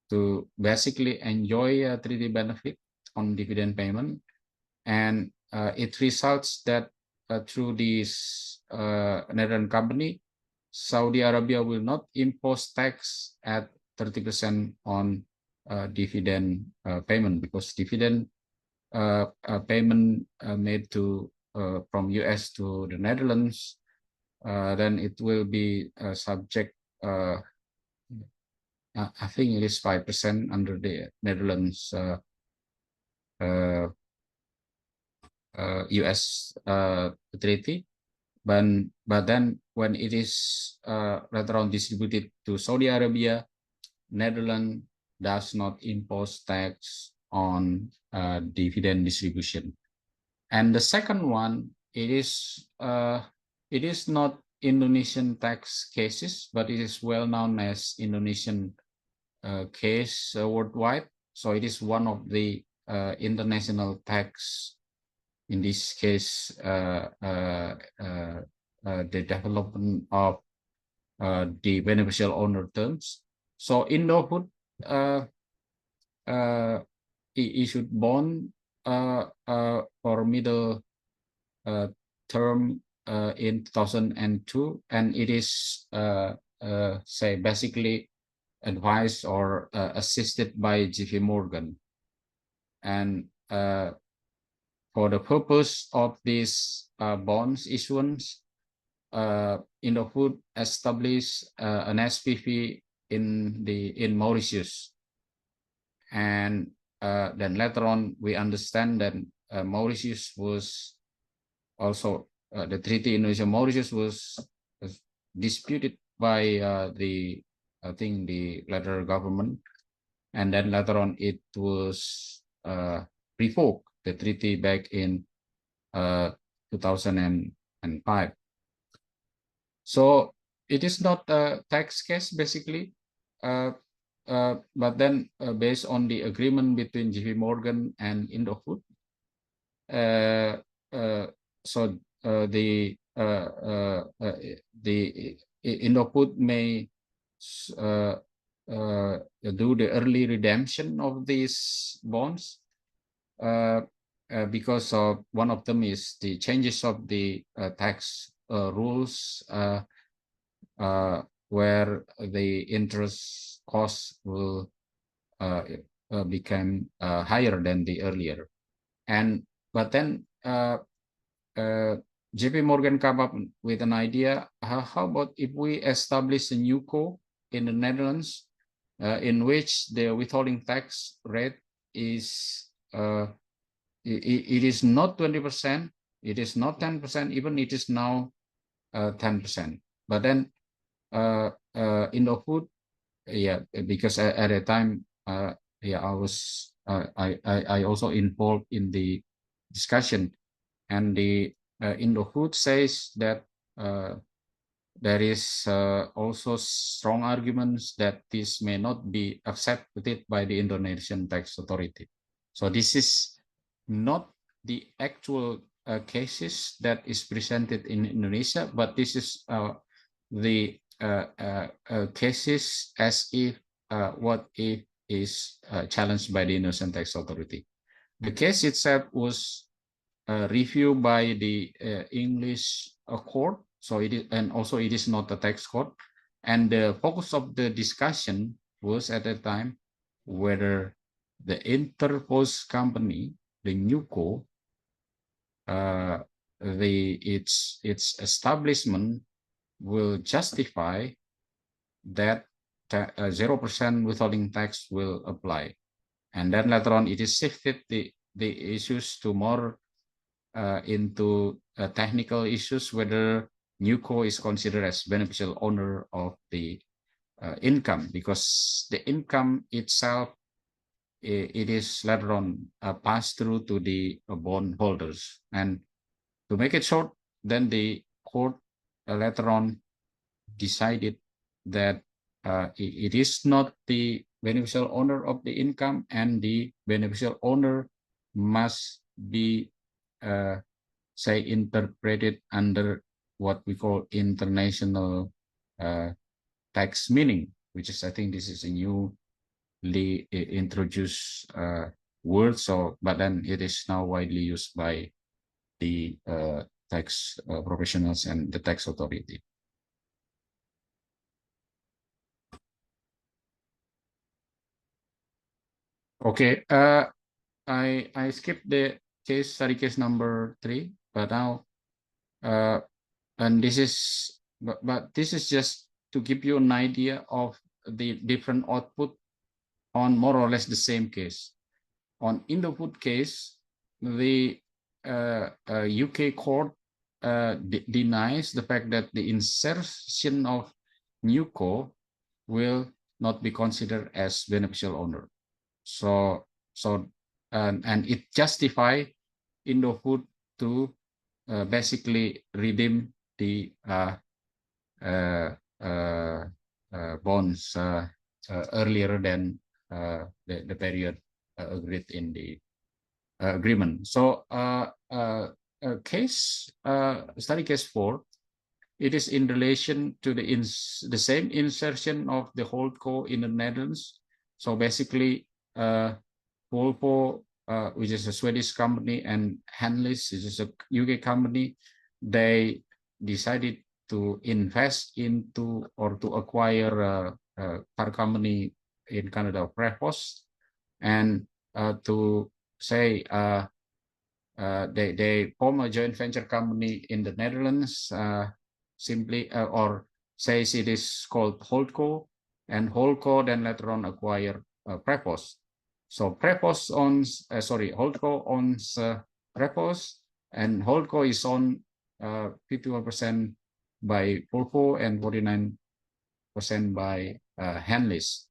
to basically enjoy a 3D benefit on dividend payment, and it results that through this Netherlands company, Saudi Arabia will not impose tax at 30% on dividend payment, because dividend payment made to from US to the Netherlands, then it will be subject. I think it is 5% under the Netherlands US treaty. But then when it is later on distributed to Saudi Arabia, Netherlands does not impose tax on dividend distribution. And the second one, it is not Indonesian tax cases, but it is well known as Indonesian case worldwide. So it is one of the international tax, in this case, the development of the beneficial owner terms. So Indofood issued bond for middle term in 2002, and it is say basically advised or assisted by JP Morgan. And for the purpose of this bonds issuance, Indofood established an SPV in Mauritius, and then later on we understand that Mauritius was also the treaty Indonesia-Mauritius was disputed by the, I think, the latter government, and then later on it was revoked, the treaty, back in 2005. So it is not a tax case basically, but then based on the agreement between JP Morgan and Indofood, so the Indofood may do the early redemption of these bonds, because of one of them is the changes of the tax rules, where the interest cost will become higher than the earlier. But then JP Morgan come up with an idea. How about if we establish a new co in the Netherlands, in which the withholding tax rate is it is not 20%, it is not 10%, even it is now 10%. But then Indofood, yeah, because at a time, yeah, I was I also involved in the discussion, and the Indofood says that there is also strong arguments that this may not be accepted by the Indonesian tax authority. So this is not the actual cases that is presented in Indonesia, but this is the cases as if what if is challenged by the Indonesian tax authority. The case itself was reviewed by the English court, so it is, and also it is not a tax court, and the focus of the discussion was at that time whether the interposed company, the NewCo, its establishment will justify that 0% withholding tax will apply. And then later on it is shifted the issues to more into technical issues, whether NewCo is considered as beneficial owner of the income, because the income itself, it is later on passed through to the bond holders. And to make it short, then the court later on decided that it is not the beneficial owner of the income, and the beneficial owner must be say interpreted under what we call international tax meaning, which is, I think this is a new introduced word. So, but then it is now widely used by the tax professionals and the tax authority. Okay, I skipped the study case number 3, but now and this is but this is just to give you an idea of the different output on more or less the same case. On Indofood case, the UK court denies the fact that the insertion of NewCo will not be considered as beneficial owner. So and it justify Indofood to basically redeem the bonds earlier than the period agreed in the agreement. So study case 4, it is in relation to the same insertion of the holdco in the Netherlands. So basically, Volvo, which is a Swedish company, and Henlis, which is a UK company, they decided to invest into or to acquire a car company in Canada, Prevos, and to say they form a joint venture company in the Netherlands, simply or says it is called Holdco, and Holdco then later on acquire Prevos. So Prevos owns, Holdco owns Prevos, and Holdco is owned 51% by Volvo and 49% by Henlis.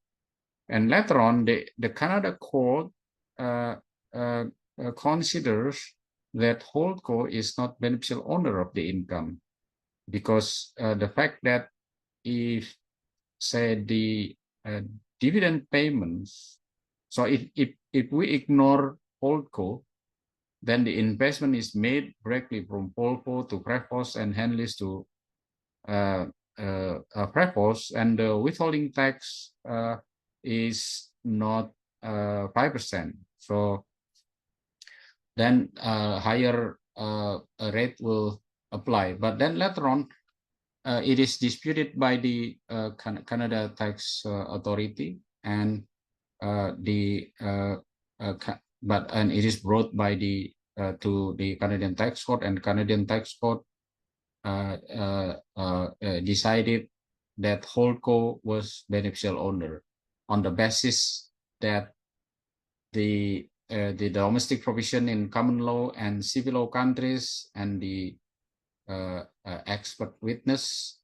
And later on, the Canada court considers that Holdco is not beneficial owner of the income, because the fact that if, say, the dividend payments, so if we ignore Holdco, then the investment is made directly from Volvo to Prevos and Henlis to Prevos, and the withholding tax is not 5%. So then higher rate will apply. But then later on, it is disputed by the Canada Tax Authority, and it is brought by the to the Canadian Tax Court, and Canadian Tax Court decided that Holdco was beneficial owner on the basis that the domestic provision in common law and civil law countries, and the expert witness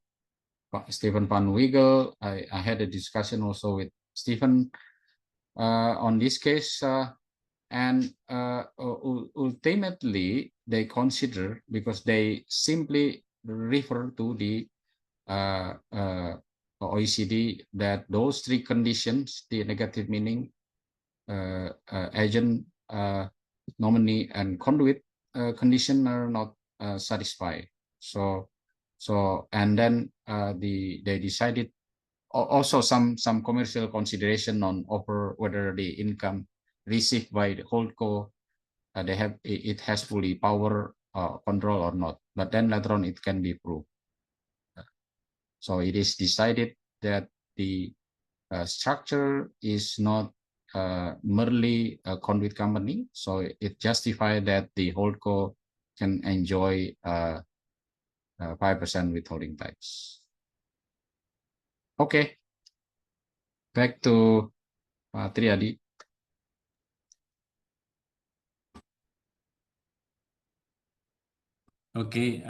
Stephen Van Wiegel. I had a discussion also with Stephen on this case, and ultimately they consider, because they simply refer to the OECD, that those 3 conditions, the negative meaning, agent, nominee, and conduit condition, are not satisfied. So and then they decided also some commercial consideration on over whether the income received by the Holdco it has fully power control or not. But then later on it can be proved. So it is decided that the structure is not merely a conduit company, so it justifies that the Holdco can enjoy 5% withholding tax. Okay, back to Triadi. Okay,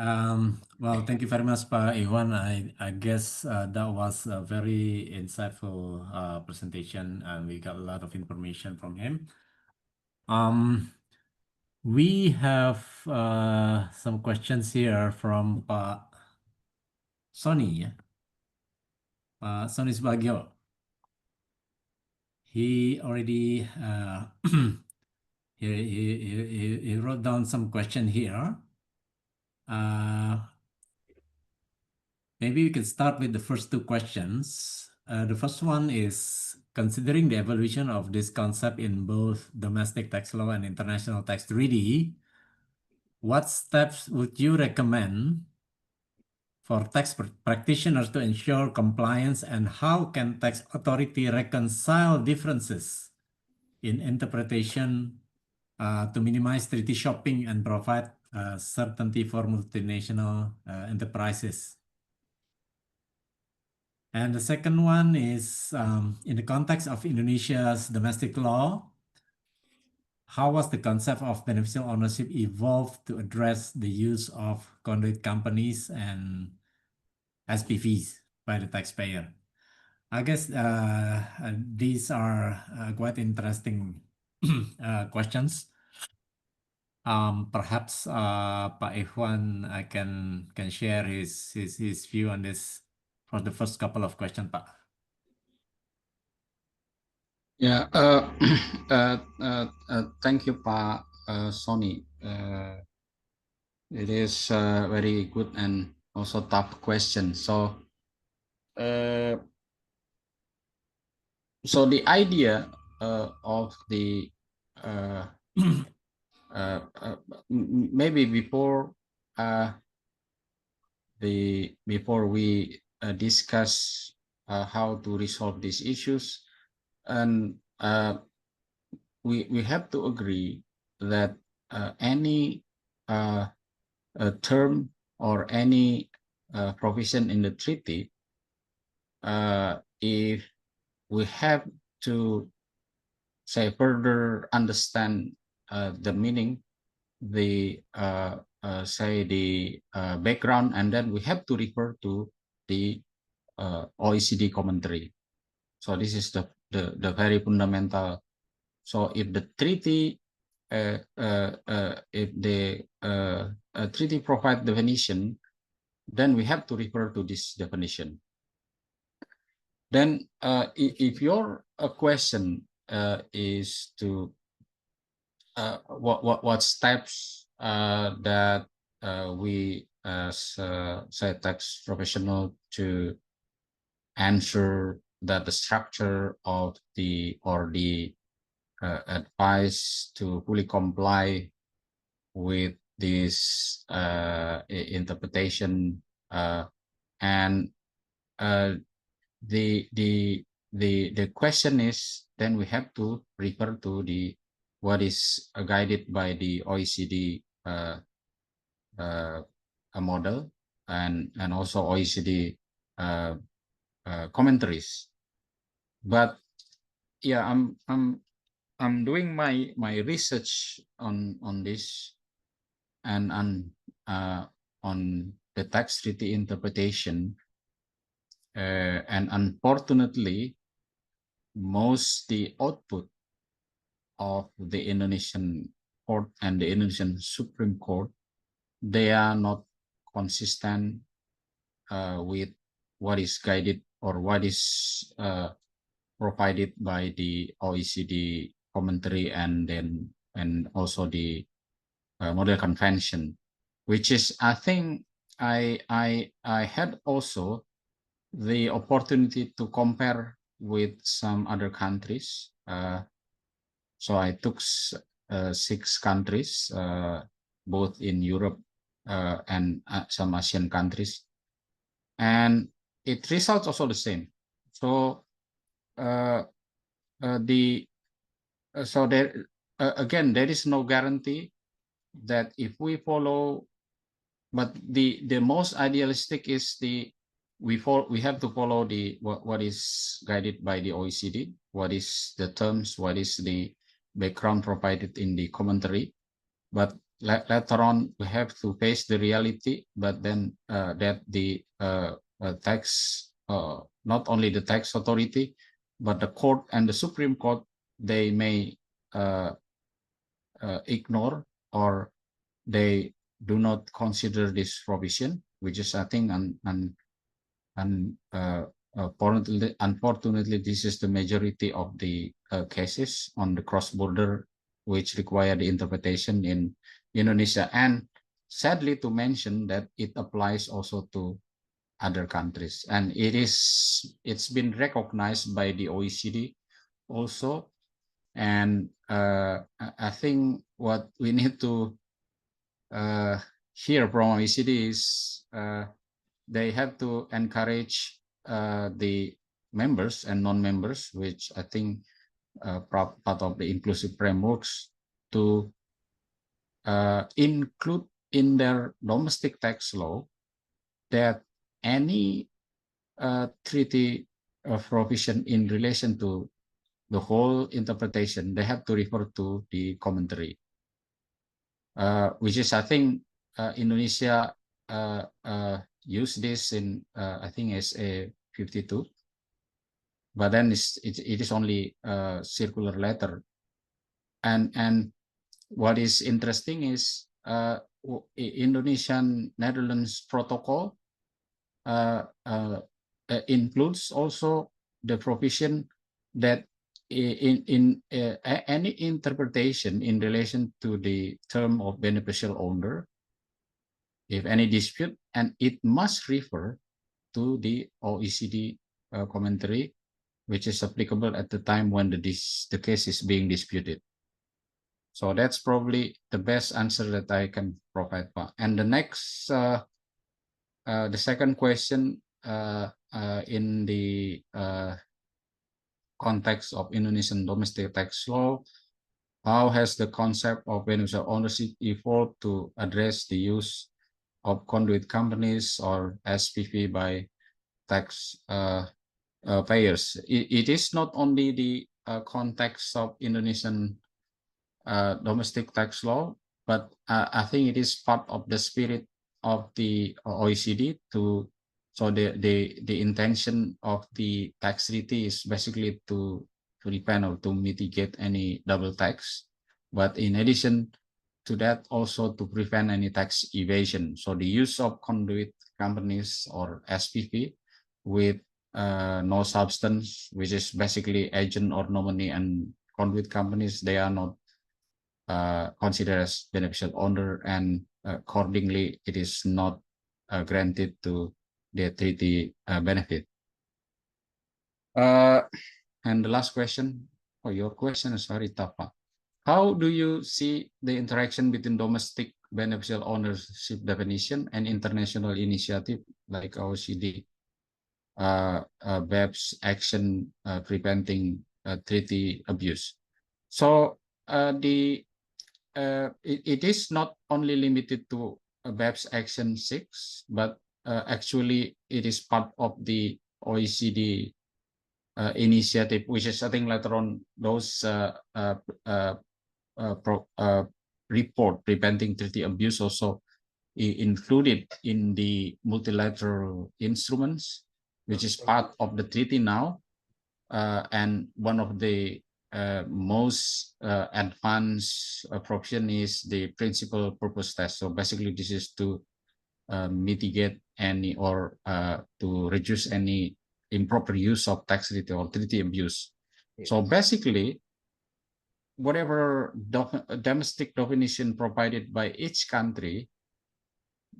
well, thank you very much, Pak Iwan. I guess that was a very insightful presentation, and we got a lot of information from him. We have some questions here from Pak Sony. Sony Subagio. He already he wrote down some question here. Maybe we can start with the first 2 questions. The first one is, considering the evolution of this concept in both domestic tax law and international tax treaty, what steps would you recommend for tax practitioners to ensure compliance, and how can tax authority reconcile differences in interpretation to minimize treaty shopping and provide certainty for multinational enterprises? And the second one is in the context of Indonesia's domestic law, how was the concept of beneficial ownership evolved to address the use of conduit companies and SPVs by the taxpayer? I guess these are quite interesting questions. Perhaps Pak Ikhwan can share his view on this for the first couple of questions, Pak. Yeah, thank you, Pak Sony. It is a very good and also tough question. So the idea of the maybe before before we discuss how to resolve these issues, and we have to agree that any term or any provision in the treaty, if we have to say further understand the meaning, the say the background, and then we have to refer to the OECD commentary. So this is the very fundamental. So if the treaty if the treaty provide definition, then we have to refer to this definition. Then if your question is to what steps that we as say tax professional to ensure that the structure of the advice to fully comply with this interpretation, and the question is, then we have to refer to the what is guided by the OECD model and also OECD commentaries. But yeah, I'm doing my research on this and on the tax treaty interpretation, and unfortunately, most the output of the Indonesian court and the Indonesian Supreme Court, they are not consistent with what is guided or what is provided by the OECD commentary and also the model convention, which is, I think I had also the opportunity to compare with some other countries. So I took 6 countries, both in Europe and some Asian countries, and it results also the same. So so there again, there is no guarantee that if we follow, but the most idealistic is we have to follow the what is guided by the OECD, what is the terms, what is the background provided in the commentary. But later on, we have to face the reality, but then that the tax, not only the tax authority, but the court and the Supreme Court, they may ignore or they do not consider this provision, which is, I think, unfortunately, this is the majority of the cases on the cross-border which require the interpretation in Indonesia. And sadly to mention that it applies also to other countries, and it's been recognized by the OECD also. And I think what we need to hear from OECD is they have to encourage the members and non-members, which I think part of the inclusive frameworks, to include in their domestic tax law that any treaty provision in relation to the whole interpretation, they have to refer to the commentary, which is, I think, Indonesia use this in, I think, SA 52, but then it is only a circular letter. And what is interesting is Indonesian Netherlands protocol includes also the provision that in any interpretation in relation to the term of beneficial owner, if any dispute, and it must refer to the OECD commentary, which is applicable at the time when the case is being disputed. So that's probably the best answer that I can provide, Pak. And the next, the second question in the context of Indonesian domestic tax law, how has the concept of beneficial ownership evolved to address the use of conduit companies or SPV by tax payers? It is not only the context of Indonesian domestic tax law, but I think it is part of the spirit of the OECD to. So the intention of the tax treaty is basically to prevent or to mitigate any double tax, but in addition to that, also to prevent any tax evasion. So the use of conduit companies or SPV with no substance, which is basically agent or nominee, and conduit companies, they are not considered as beneficial owner, and accordingly it is not granted to the treaty benefit. And the last question, your question is very tough. How do you see the interaction between domestic beneficial ownership definition and international initiative like OECD, BEPS action preventing treaty abuse? So it is not only limited to BEPS action 6, but actually it is part of the OECD initiative, which is, I think, later on those report preventing treaty abuse also included in the multilateral instruments, which is part of the treaty now, and one of the most advanced provision is the principal purpose test. So basically this is to mitigate any or to reduce any improper use of tax treaty or treaty abuse. So basically, whatever domestic definition provided by each country,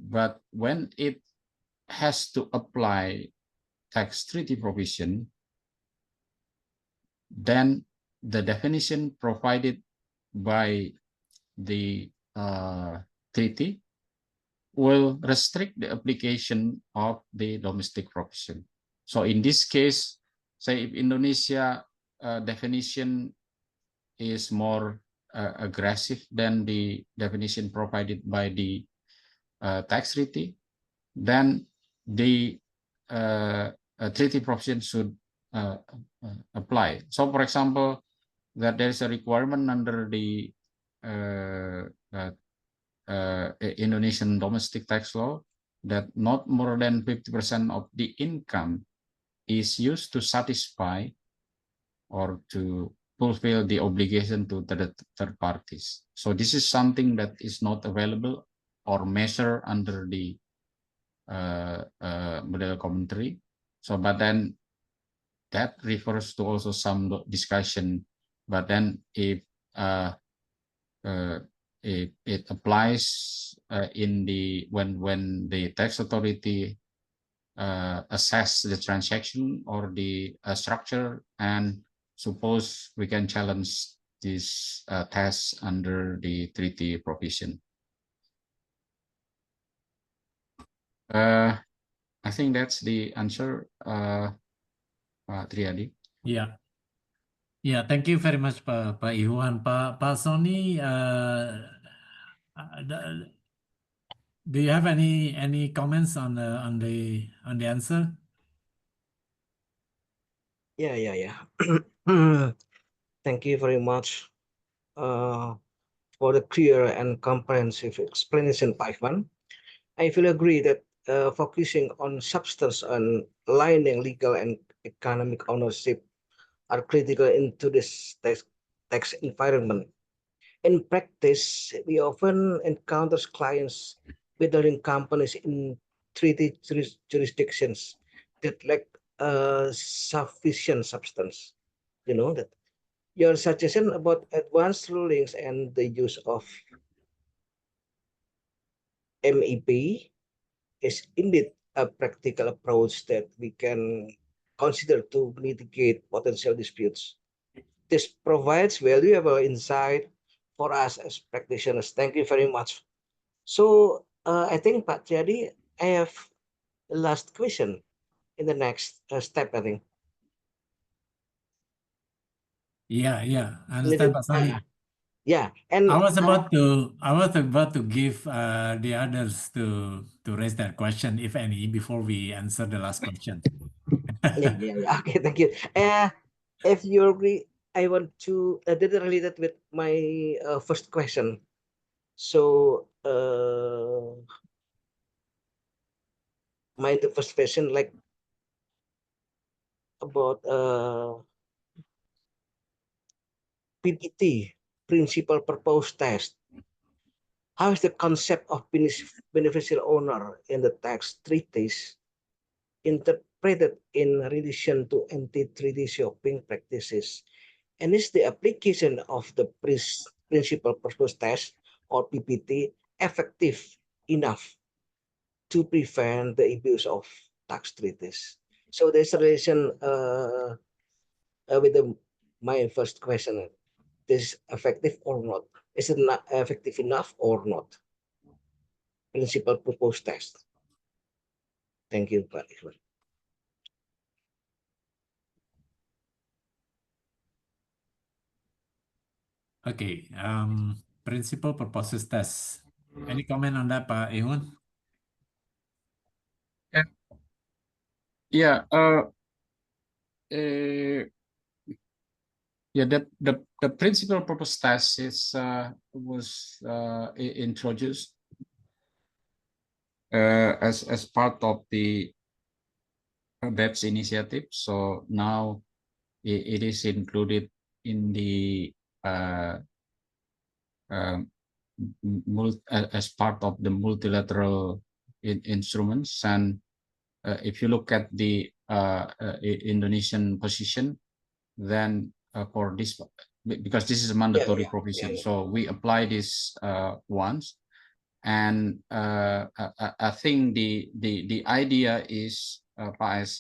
but when it has to apply tax treaty provision, then the definition provided by the treaty will restrict the application of the domestic provision. So in this case, say if Indonesia definition is more aggressive than the definition provided by the tax treaty, then the treaty provision should apply. So for example, that there is a requirement under the Indonesian domestic tax law that not more than 50% of the income is used to satisfy or to fulfill the obligation to the third parties. So this is something that is not available or measured under the model commentary. So, but then that refers to also some discussion. But then if it applies in the when the tax authority assess the transaction or the structure, and suppose we can challenge this tax under the treaty provision. I think that's the answer, Triadi. Yeah. Yeah, thank you very much, Pak Iwan. Pak Sony, do you have any comments on the answer? Yeah. Thank you very much for the clear and comprehensive explanation, Pak Ivan. I will agree that focusing on substance and aligning legal and economic ownership are critical into this tax environment. In practice, we often encounter clients withholding companies in treaty jurisdictions that lack sufficient substance. You know that your suggestion about advanced rulings and the use of MEP is indeed a practical approach that we can consider to mitigate potential disputes. This provides valuable insight for us as practitioners. Thank you very much. So I think, Pak Triadi, I have the last question in the next step, I think. Yeah, I understand, Pak Sony. Yeah, and I was about to give the others to raise their question, if any, before we answer the last question. yeah. Okay, thank you. If you agree, I want to that related with my first question. So the first question like about PPT, principal purpose test. How is the concept of beneficial owner in the tax treaties interpreted in relation to anti-treaty shopping practices? And is the application of the principal purpose test or PPT effective enough to prevent the abuse of tax treaties? So there's a relation with my first question. This is effective or not? Is it not effective enough or not? Principal purpose test. Thank you, Pak Iwan. Okay, principal purposes test. Any comment on that, Pak Iwan? Yeah. Yeah, the principal purpose test was introduced as part of the BEPS initiative. So now it is included in the as part of the multilateral instruments. And if you look at the Indonesian position, then for this, because this is a mandatory provision, so we apply this once. And I think the idea is, as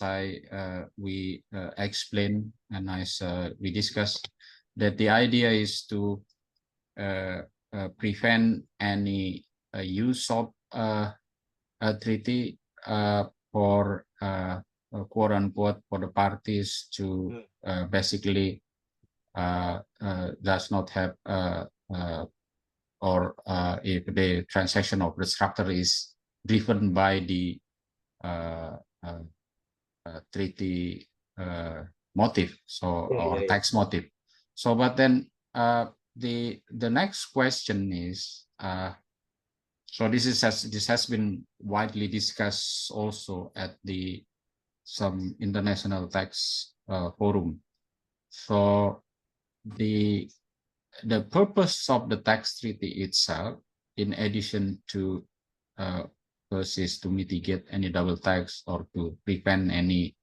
we explained and as we discussed, that the idea is to prevent any use of a treaty for quote unquote for the parties to basically does not have or if the transaction of the structure is driven by the treaty motive, so or tax motive. So, but then the next question is, so this has been widely discussed also at some international tax forum. So the purpose of the tax treaty itself, in addition to first is to mitigate any double tax or to prevent any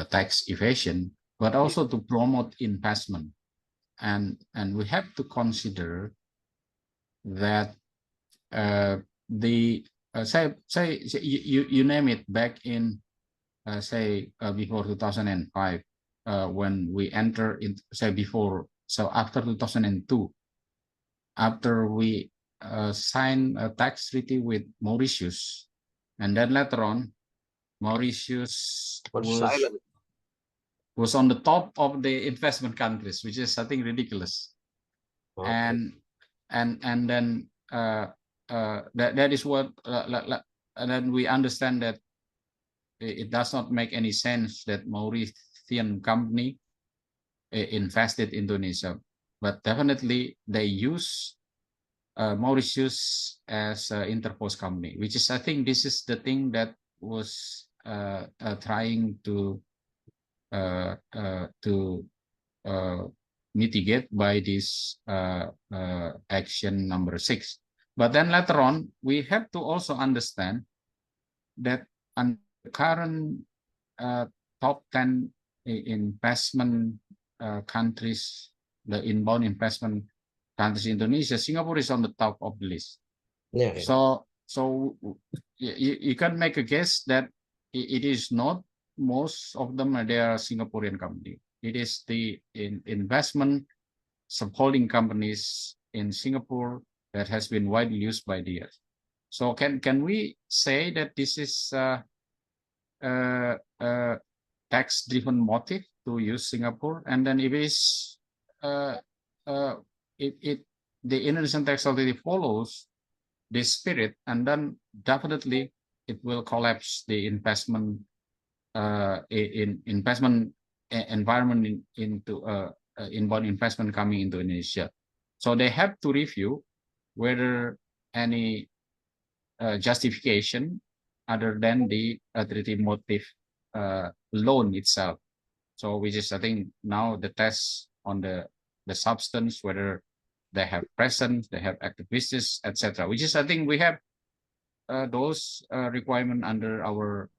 tax evasion, but also to promote investment. And we have to consider that say you name it, back in say before 2005, when we enter in, say before, so after 2002, after we signed a tax treaty with Mauritius, and then later on, Mauritius was on the top of the investment countries, which is I think ridiculous. Okay. And then that is what and then we understand that it does not make any sense that Mauritian company invested in Indonesia, but definitely they use Mauritius as an interpost company, which is I think this is the thing that was trying to mitigate by this action number 6. But then later on, we have to also understand that under the current top 10 investment countries, the inbound investment countries in Indonesia, Singapore is on the top of the list. Yeah. So you can make a guess that it is not most of them they are Singaporean company. It is the investment subholding companies in Singapore that has been widely used by the years. So can we say that this is tax-driven motive to use Singapore? And then if it is the Indonesian tax authority follows this spirit, and then definitely it will collapse the investment investment environment into inbound investment coming into Indonesia. So they have to review whether any justification other than the treaty motive loan itself. So which is I think now the test on the substance, whether they have presence, they have active business, etc. Which is I think we have those requirements under our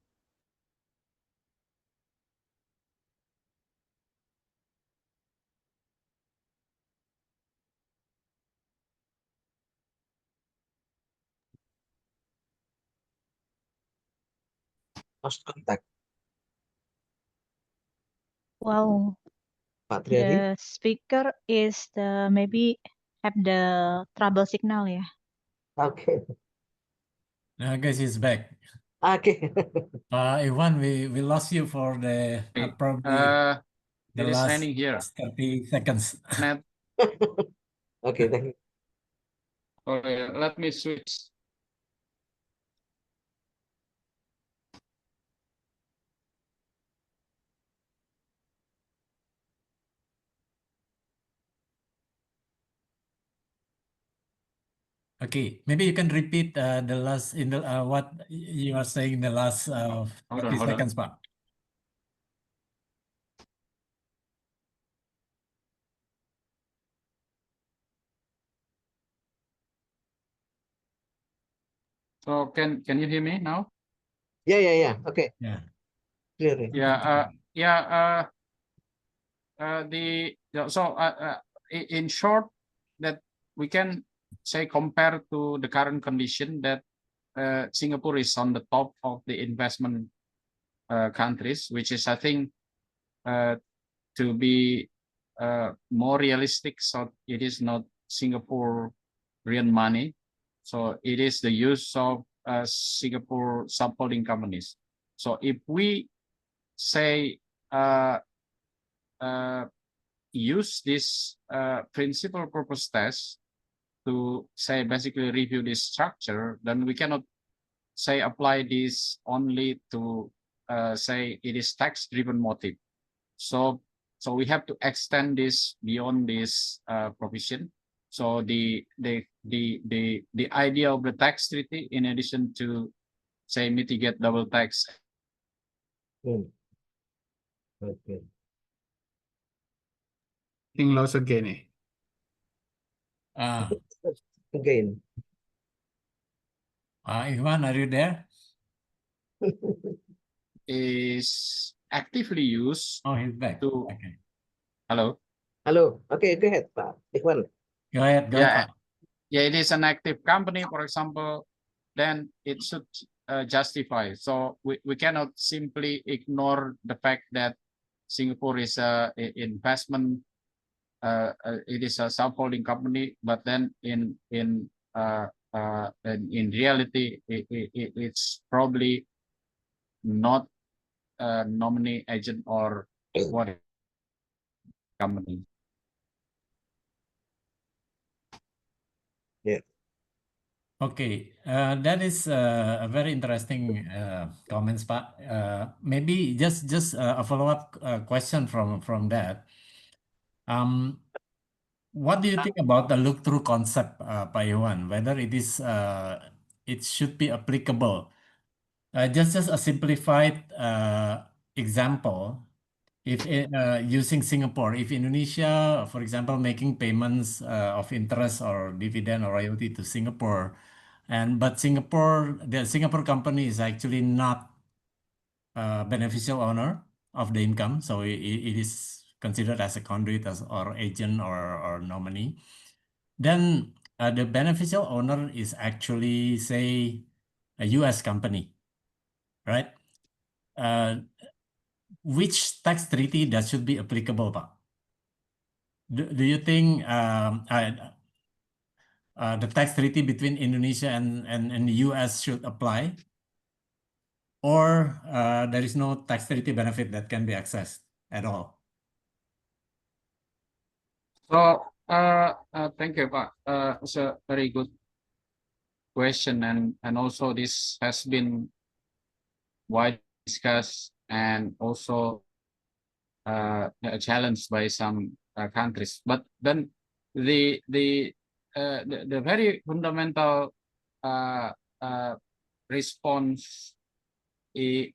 Lost contact. Wow, Pak Triadi. the speaker is maybe have the trouble signal ya. Okay. Now, guys, he's back. Okay. Ivan, we lost you for the probably the it is last raining here. 30 seconds. Net. Okay, thank you. Okay, let me switch. Okay, maybe you can repeat the last in the what you are saying the last 30 hold on. seconds, Pak. So can you hear me now? Yeah. Okay. Yeah. Clearly. In short, that we can say compared to the current condition that Singapore is on the top of the investment countries, which is I think to be more realistic. So it is not Singapore real money. So it is the use of Singapore subholding companies. So if we say use this principal purpose test to say basically review this structure, then we cannot say apply this only to say it is tax driven motive. So we have to extend this beyond this provision. So the idea of the tax treaty, in addition to say mitigate double tax. Okay. Think loss again eh. Again. Ivan, are you there? Is actively used. Oh, he's back. To Okay. hello. Hello. Okay, go ahead, Pak Ikhwan. Go ahead, Pak. Yeah, it is an active company, for example, then it should justify. So we cannot simply ignore the fact that Singapore is a investment. It is a self-holding company, but then in reality, it's probably not a nominee agent or what company. Okay, that is a very interesting comments, Pak. Maybe just a follow-up question from that. What do you think about the look-through concept, Pak Iwan? Whether it should be applicable? Just a simplified example. If using Singapore, if Indonesia, for example, making payments of interest or dividend or royalty to Singapore, but the Singapore company is actually not a beneficial owner of the income, so it is considered as a conduit or agent or nominee. Then the beneficial owner is actually, say, a U.S. company, right? Which tax treaty that should be applicable, Pak? Do you think the tax treaty between Indonesia and the US should apply? Or there is no tax treaty benefit that can be accessed at all? So, thank you, Pak. It's a very good question, and also this has been widely discussed and also challenged by some countries. But then the very fundamental response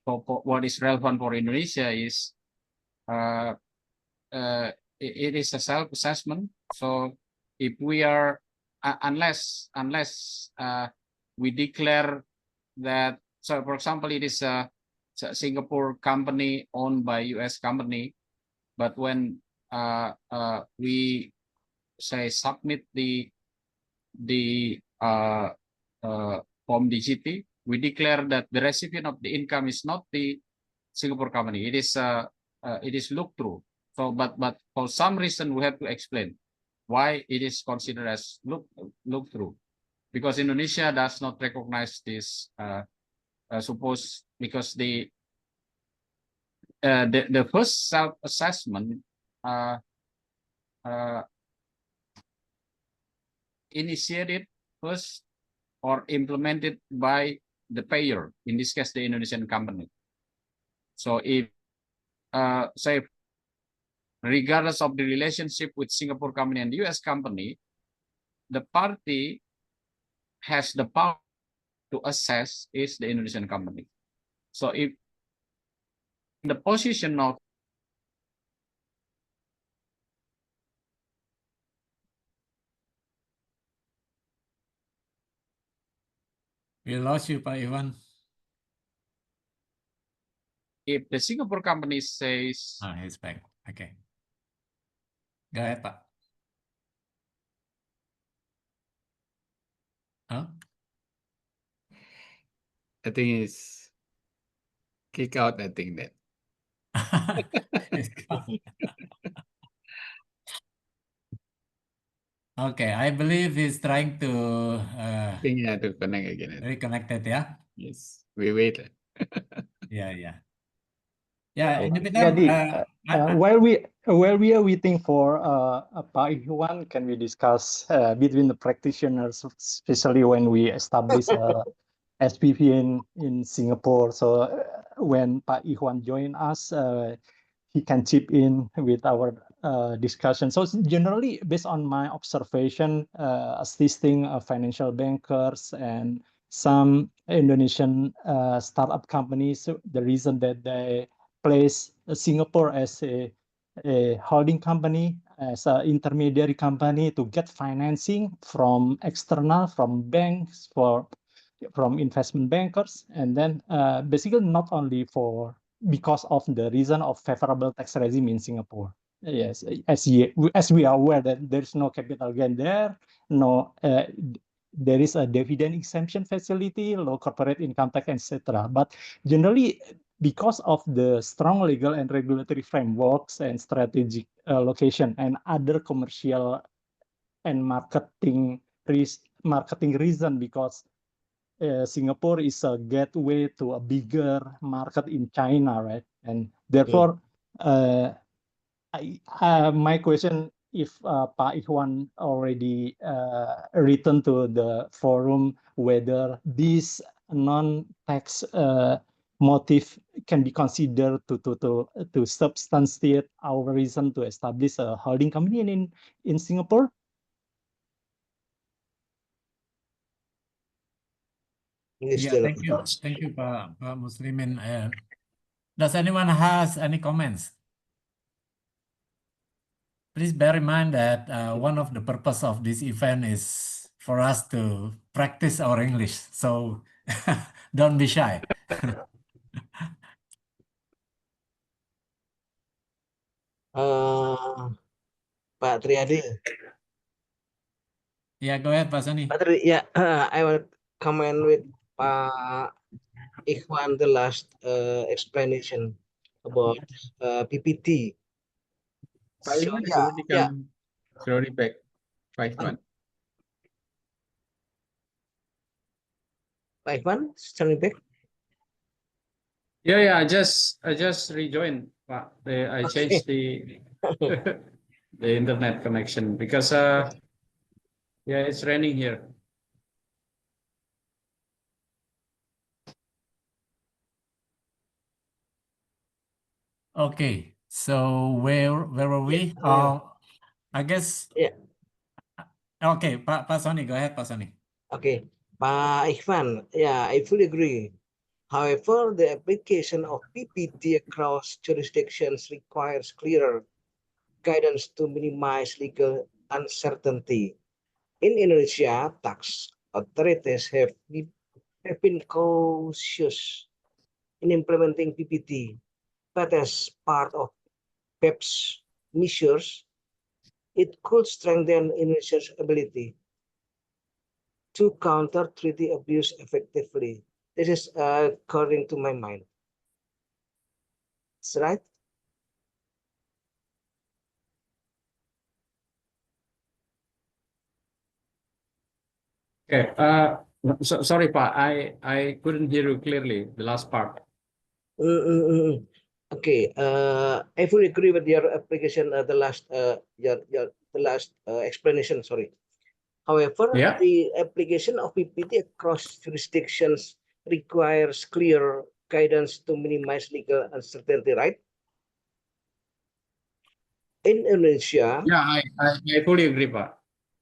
for what is relevant for Indonesia is it is a self-assessment. So if we are unless we declare that, so for example, it is a Singapore company owned by US company, but when we say submit the form DGT, we declare that the recipient of the income is not the Singapore company. It is look through. So, but for some reason we have to explain why it is considered as look through, because Indonesia does not recognize this. Suppose because the first self-assessment initiated first or implemented by the payer, in this case the Indonesian company. So if say regardless of the relationship with Singapore company and the US company, the party has the power to assess is the Indonesian company. So if the position of We lost you, Pak Iwan. if the Singapore company says He's back. Okay. Go ahead, Pak. Huh? I think it's kick out, I think that. It's gone. Okay, I believe he's trying to I think you have to connect again. I think. reconnect it, yeah? Yes, we wait. Yeah, yeah. Yeah, in the Jadi, meantime, while we are waiting for Pak Iwan, can we discuss between the practitioners, especially when we establish SPV in Singapore? So when Pak Iwan join us, he can chip in with our discussion. So generally, based on my observation, assisting financial bankers and some Indonesian startup companies, the reason that they place Singapore as a holding company, as an intermediary company to get financing from external, from banks, from investment bankers, and then basically not only because of the reason of favorable tax regime in Singapore. Yes, as we are aware that there's no capital gain there, there is a dividend exemption facility, low corporate income tax, etc. But generally, because of the strong legal and regulatory frameworks and strategic location and other commercial and marketing reason, because Singapore is a gateway to a bigger market in China, right? And therefore, my question, if Pak Ikhwan already written to the forum, whether this non-tax motive can be considered to substantiate our reason to establish a holding company in Singapore? Yeah, thank you, Pak Muslimin. Does anyone has any comments? Please bear in mind that one of the purpose of this event is for us to practice our English, so don't be shy. Pak Triadi. Yeah, go ahead, Pak Soni. Pak Tri, yeah, I will comment with Pak Ikhwan the last explanation about PPT. Pak So Iwan yeah, already yeah. come slowly back. Pak Iwan. Pak Ikhwan, turning back. Yeah, I just rejoined, Pak. I changed the the internet connection because yeah, it's raining here. Okay, so where were we? I guess. Yeah. Okay, Pak Soni, go ahead, Pak Soni. Okay, Pak Ikhwan, yeah, I fully agree. However, the application of PPT across jurisdictions requires clearer guidance to minimize legal uncertainty. In Indonesia, tax authorities have been cautious in implementing PPT, but as part of BEPS measures, it could strengthen Indonesia's ability to counter treaty abuse effectively. This is according to my mind. That's right. Okay. Sorry, Pak. I couldn't hear you clearly. The last part. Okay. I fully agree with your application. The last explanation. Sorry. However, Yeah. the application of PPT across jurisdictions requires clear guidance to minimize legal uncertainty, right? In Indonesia. Yeah, I fully agree, Pak.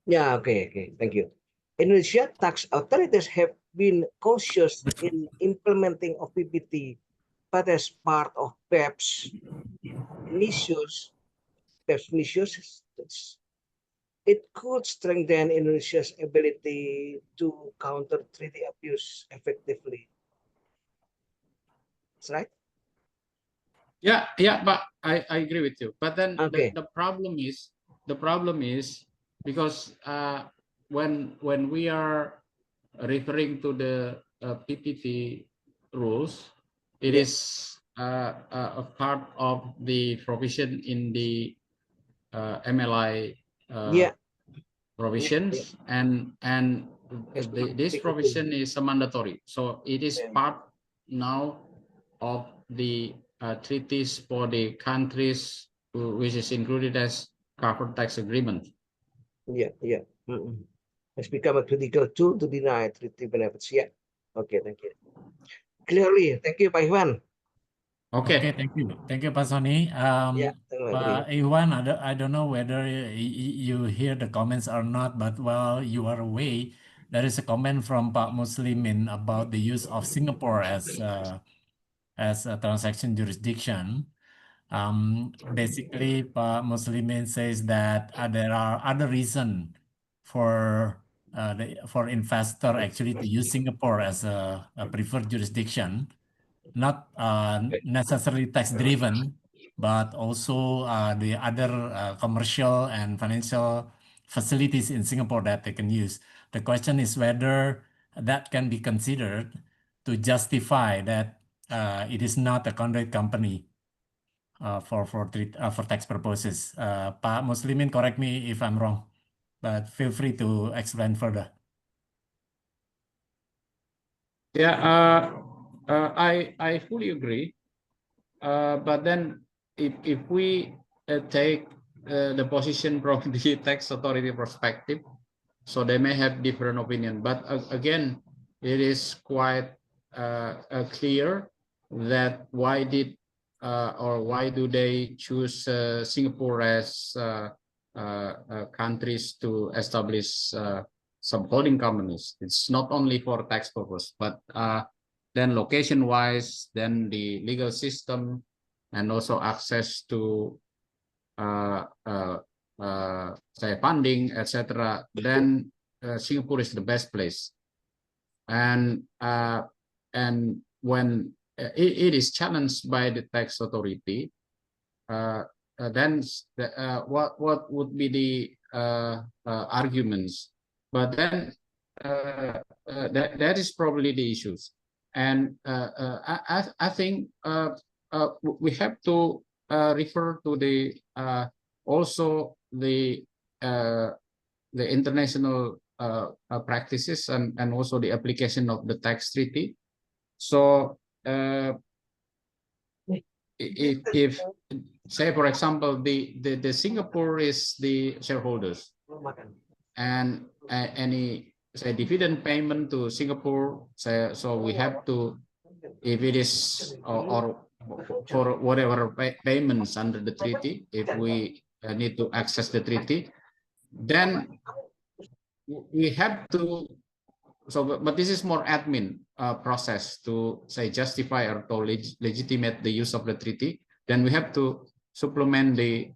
Yeah, okay. Thank you. Indonesia tax authorities have been cautious in implementing of PPT, but as part of BEPS measures, it could strengthen Indonesia's ability to counter treaty abuse effectively. That's right. Yeah, but I agree with you. But then the problem is because when we are referring to the PPT rules, it is a part of the provision in the MLI provisions, and this provision is a mandatory, so it is part now of the treaties for the countries which is included as covered tax agreement. Yeah. It's become a critical tool to deny treaty benefits. Yeah. Okay, thank you. Clearly, thank you, Pak Iwan. Okay, thank you, Pak Soni. Pak Iwan, I don't know whether you hear the comments or not, but while you are away, there is a comment from Pak Muslimin about the use of Singapore as a transaction jurisdiction. Basically, Pak Muslimin says that there are other reasons for investor actually to use Singapore as a preferred jurisdiction, not necessarily tax driven, but also the other commercial and financial facilities in Singapore that they can use. The question is whether that can be considered to justify that it is not a conduit company for tax purposes. Pak Muslimin, correct me if I'm wrong, but feel free to explain further. Yeah, I fully agree. But then if we take the position from the tax authority perspective, so they may have different opinion. But again, it is quite clear that why do they choose Singapore as countries to establish some holding companies. It's not only for tax purpose, but then location-wise, then the legal system, and also access to say funding, etc. Then Singapore is the best place. And when it is challenged by the tax authority, then what would be the arguments? But then that is probably the issues. And I think we have to refer to the also the international practices and also the application of the tax treaty. So if say for example the Singapore is the shareholders, and any say dividend payment to Singapore, so we have to, if it is or for whatever payments under the treaty, if we need to access the treaty, then we have to. So, but this is more admin process to say justify or to legitimate the use of the treaty. Then we have to supplement the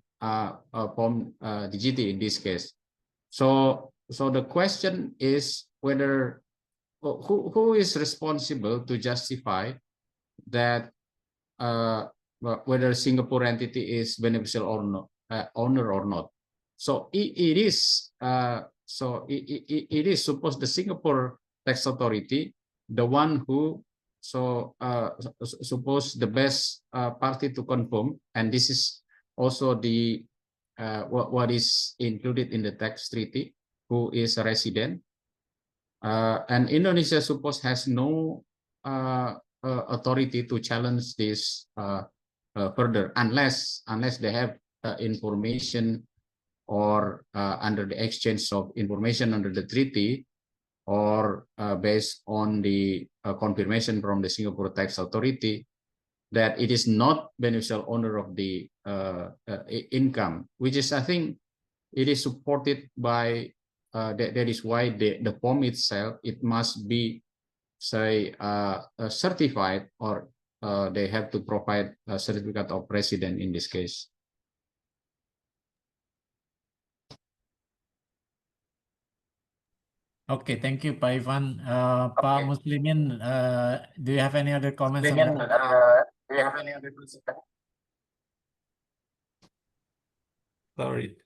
form DGT in this case. So the question is whether who is responsible to justify that whether Singapore entity is beneficial or not, owner or not. So it is it is supposed the Singapore tax authority, the one who suppose the best party to confirm, and this is also the what is included in the tax treaty, who is a resident, and Indonesia suppose has no authority to challenge this further unless they have information or under the exchange of information under the treaty, or based on the confirmation from the Singapore tax authority that it is not beneficial owner of the income, which is, I think, it is supported by that is why the form itself, it must be say certified, or they have to provide a certificate of resident in this case. Okay, thank you, Pak Ivan. Pak Muslimin, do you have any other comments? Do you have any other questions? Sorry.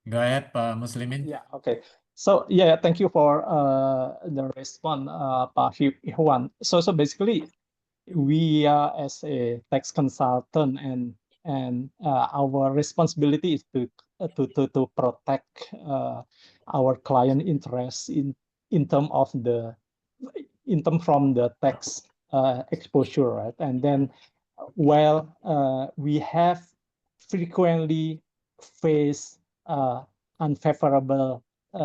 Go ahead, Pak Muslimin. Yeah, okay. So yeah, thank you for the response, Pak Iwan. So basically, we are as a tax consultant, and our responsibility is to protect our client interests in term of the from the tax exposure, right? And then we have frequently faced unfavorable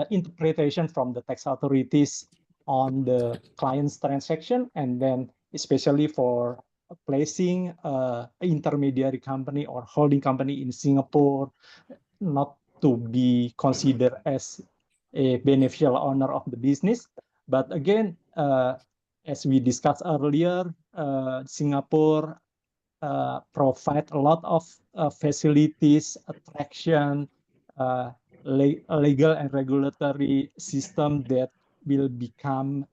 interpretation from the tax authorities on the client's transaction, and then especially for placing intermediary company or holding company in Singapore not to be considered as a beneficial owner of the business. But again, as we discussed earlier, Singapore provide a lot of facilities, attraction, legal and regulatory system that will become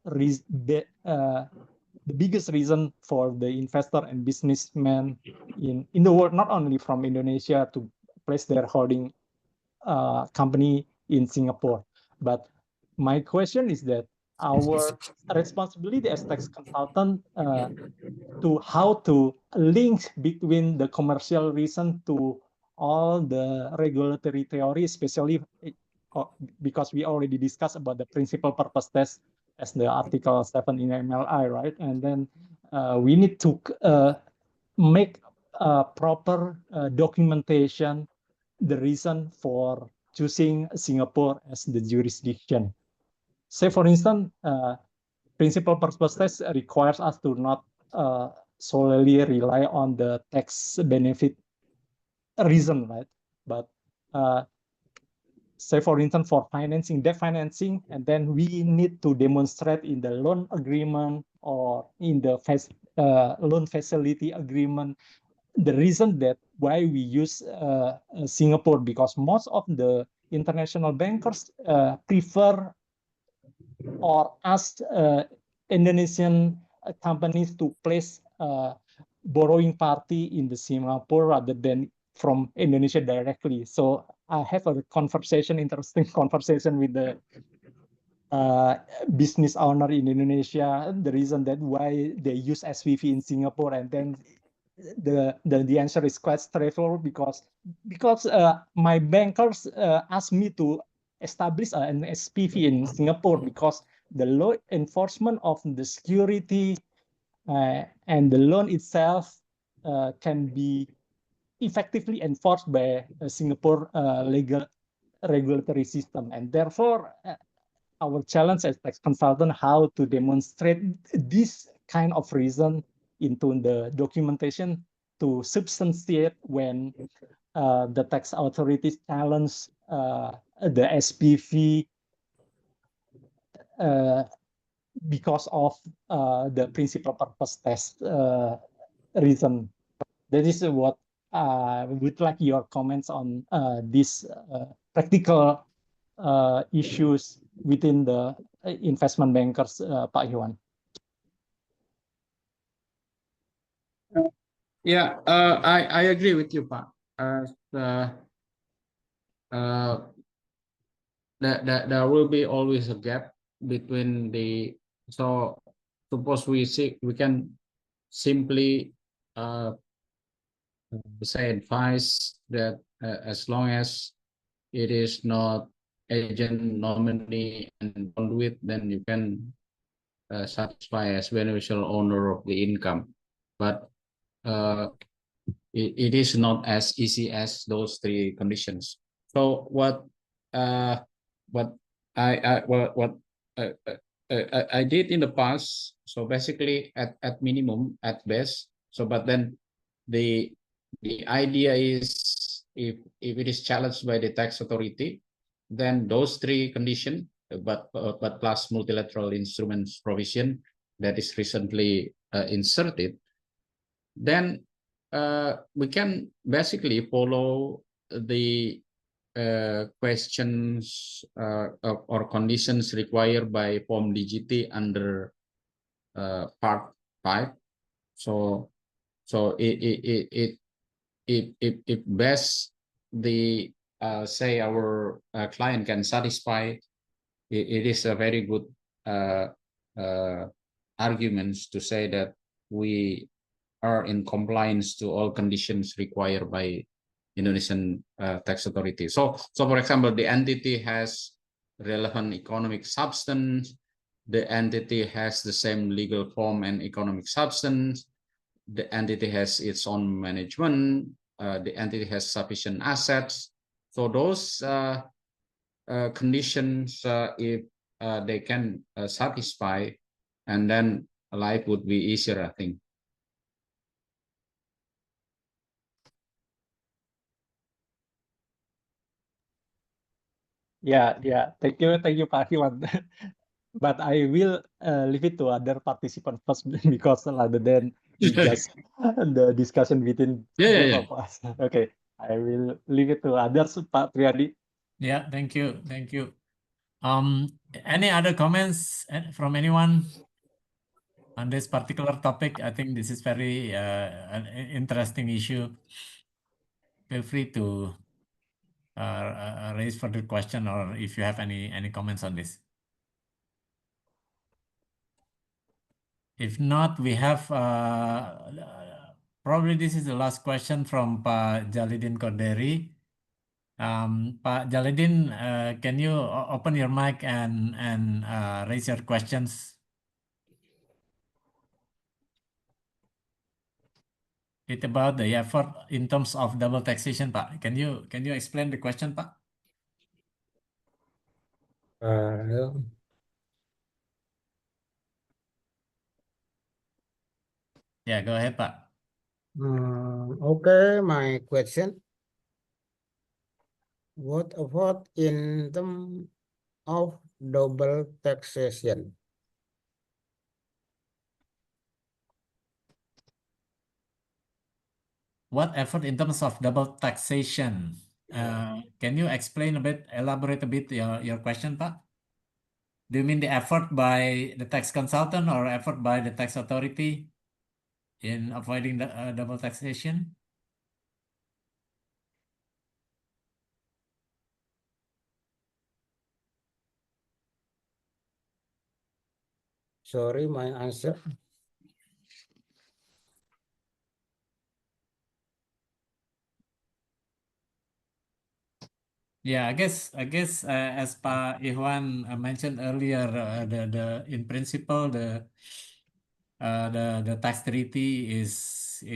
the biggest reason for the investor and businessmen in the world, not only from Indonesia, to place their holding company in Singapore. But my question is that our responsibility as tax consultant to how to link between the commercial reason to all the regulatory theory, especially because we already discussed about the principal purpose test as the Article 7 in MLI, right? And then we need to make proper documentation, the reason for choosing Singapore as the jurisdiction. Say, for instance, principal purpose test requires us to not solely rely on the tax benefit reason, right? But say, for instance, for financing, debt financing, and then we need to demonstrate in the loan agreement or in the loan facility agreement the reason that why we use Singapore, because most of the international bankers prefer or ask Indonesian companies to place borrowing party in the Singapore rather than from Indonesia directly. So I have a interesting conversation with the business owner in Indonesia, the reason that why they use SPV in Singapore, and then the answer is quite straightforward because my bankers asked me to establish an SPV in Singapore because the law enforcement of the security and the loan itself can be effectively enforced by Singapore legal regulatory system, and therefore our challenge as tax consultant how to demonstrate this kind of reason into the documentation to substantiate when the tax authorities challenge the SPV because of the principal purpose test reason. That is what I would like your comments on these practical issues within the investment bankers, Pak Iwan. Yeah, I agree with you, Pak. There will be always a gap between the, so suppose we can simply say advice that as long as it is not agent, nominee, and conduit, then you can satisfy as beneficial owner of the income. But it is not as easy as those three conditions. So what I did in the past, so basically at minimum, at best. So but then the idea is if it is challenged by the tax authority, then those three conditions, but plus multilateral instruments provision that is recently inserted, then we can basically follow the questions or conditions required by Form DGT under Part 5. So it best the say our client can satisfy, it is a very good arguments to say that we are in compliance to all conditions required by Indonesian tax authority. So for example, the entity has relevant economic substance, the entity has the same legal form and economic substance, the entity has its own management, the entity has sufficient assets. So those conditions, if they can satisfy, and then life would be easier, I think. Yeah. Thank you, Pak Iwan. But I will leave it to other participants first because rather than we just the discussion between both of us. Okay, I will leave it to others, Pak Triadi. Yeah, thank you. Any other comments from anyone? on this particular topic. I think this is very an interesting issue. Feel free to raise further question, or if you have any comments on this. If not, we have probably this is the last question from Pak Jalidin Koderi. Pak Jalidin, can you open your mic and raise your questions? It's about the effort in terms of double taxation, Pak. Can you explain the question, Pak? Yeah, go ahead, Pak. Okay, my question. What about in terms of double taxation? What effort in terms of double taxation? Can you explain a bit, elaborate a bit your question, Pak? Do you mean the effort by the tax consultant or effort by the tax authority in avoiding the double taxation? Sorry, my answer. Yeah, I guess as Pak Ihwan mentioned earlier, the in principle the tax treaty is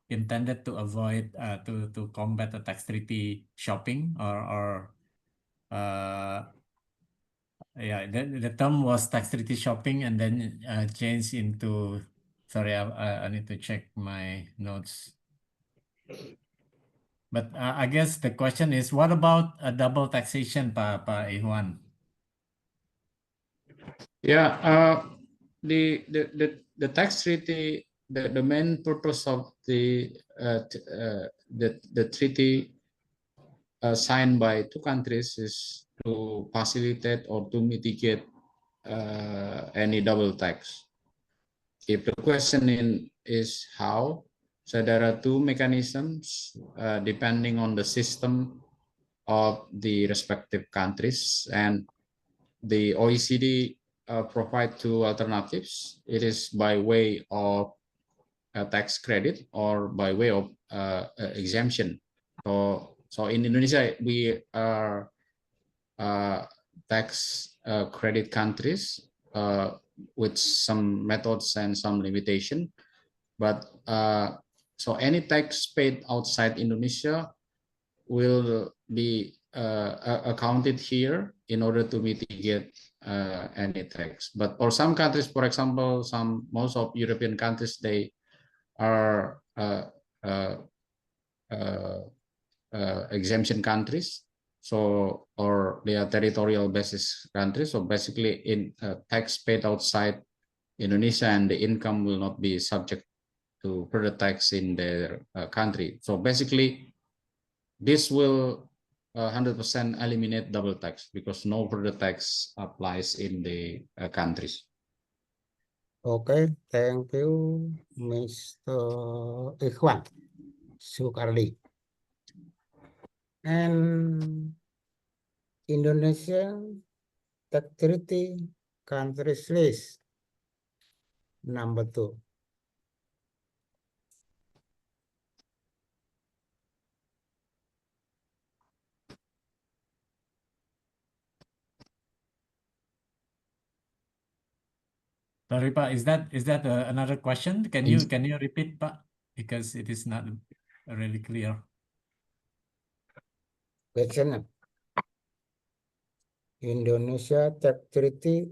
intended to avoid to combat the tax treaty shopping or yeah, the term was tax treaty shopping and then changed into, sorry, I need to check my notes. But I guess the question is, what about a double taxation, Pak Ihwan? Yeah, the tax treaty, the main purpose of the treaty signed by two countries is to facilitate or to mitigate any double tax. If the question is how, so there are two mechanisms depending on the system of the respective countries, and the OECD provide two alternatives. It is by way of a tax credit or by way of exemption. So in Indonesia, we are tax credit countries with some methods and some limitation. But so any tax paid outside Indonesia will be accounted here in order to mitigate any tax. But for some countries, for example, most of European countries, they are exemption countries, so or they are territorial basis countries. So basically, in tax paid outside Indonesia, and the income will not be subject to further tax in their country. So basically, this will 100% eliminate double tax because no further tax applies in the countries. Okay, thank you, Mr. Ikhwan Sukarli. And Indonesia tax treaty countries list number 2. Sorry, Pak, is that another question? Can you repeat, Pak? Because it is not really clear. Question. Indonesia tax treaty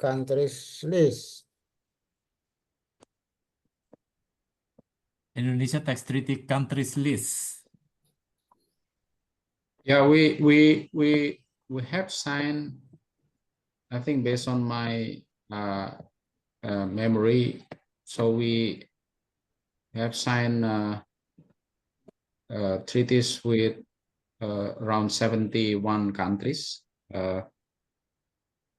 countries list. Indonesia tax treaty countries list. Yeah, we have signed, I think based on my memory, so we have signed treaties with around 71 countries,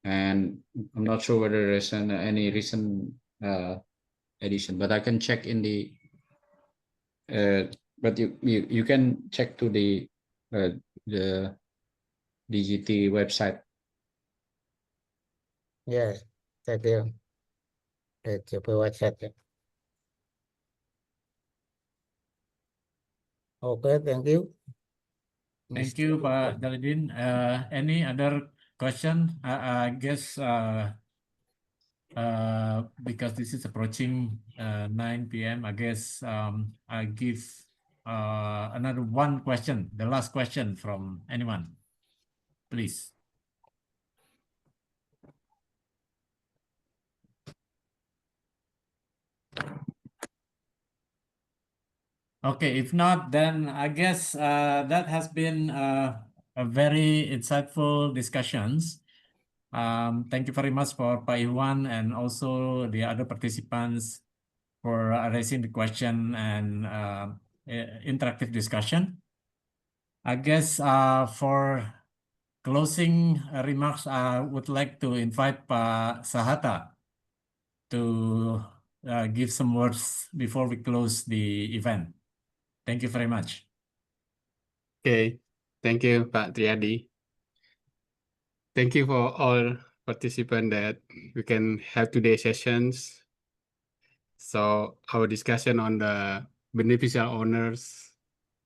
and I'm not sure whether there's any recent edition, but I can check in the. But you can check to the DGT website. Yes, thank you. DGT website. Ya. Okay, thank you. Thank Mr. you, Pak Jalidin. Any other question? I guess because this is approaching 9 p.m., I guess I give another one question, the last question from anyone, please. Okay, if not, then I guess that has been a very insightful discussions. Thank you very much for Pak Iwan and also the other participants for raising the question and interactive discussion. I guess for closing remarks, I would like to invite Pak Sahata to give some words before we close the event. Thank you very much. Okay, thank you, Pak Triadi. Thank you for all participants that we can have today's sessions. So our discussion on the beneficial owners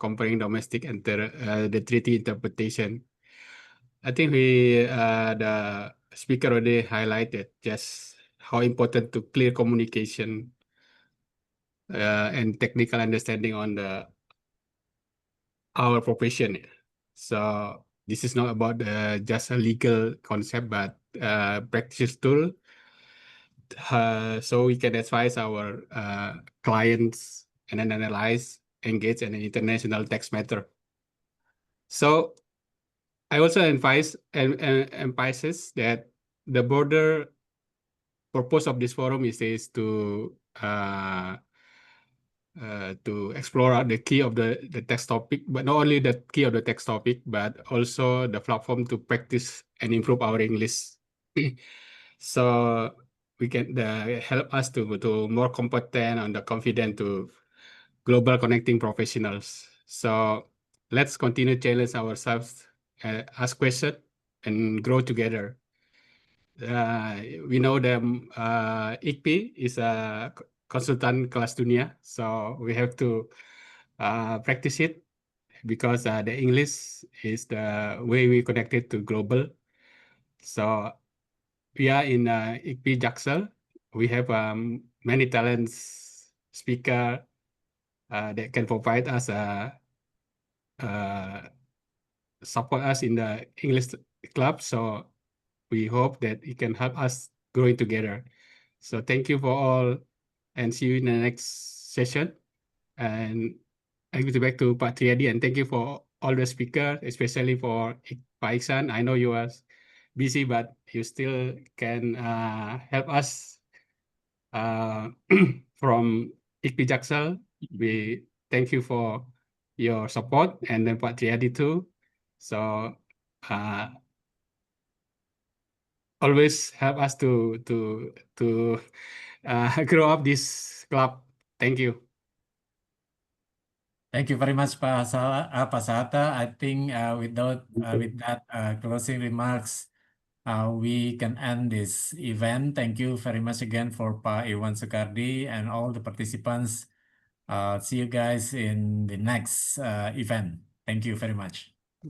comparing domestic and the treaty interpretation. I think the speaker already highlighted just how important to clear communication and technical understanding on our profession. So this is not about just a legal concept, but practice tool. So we can advise our clients and then analyze, engage in an international tax matter. So I also emphasize that the broader purpose of this forum is to explore the key of the text topic, but not only the key of the text topic, but also the platform to practice and improve our English. So we can help us to more competent and confident to global connecting professionals. So let's continue to challenge ourselves, ask questions, and grow together. We know the IKPI is a consultant kelas dunia, so we have to practice it because the English is the way we connected to global. So we are in IKPI Jaksel. We have many talents speaker that can provide us support us in the English club. So we hope that it can help us growing together. So thank you for all and see you in the next session. And I give it back to Pak Triadi and thank you for all the speakers, especially for Pak Iksan. I know you are busy, but you still can help us from IKPI Jaksel. We thank you for your support and then Pak Triadi too. So always help us to grow up this club. Thank you. Thank you very much, Pak Sahata. I think with that closing remarks, we can end this event. Thank you very much again for Pak Iwan Soekardi and all the participants. See you guys in the next event. Thank you very much.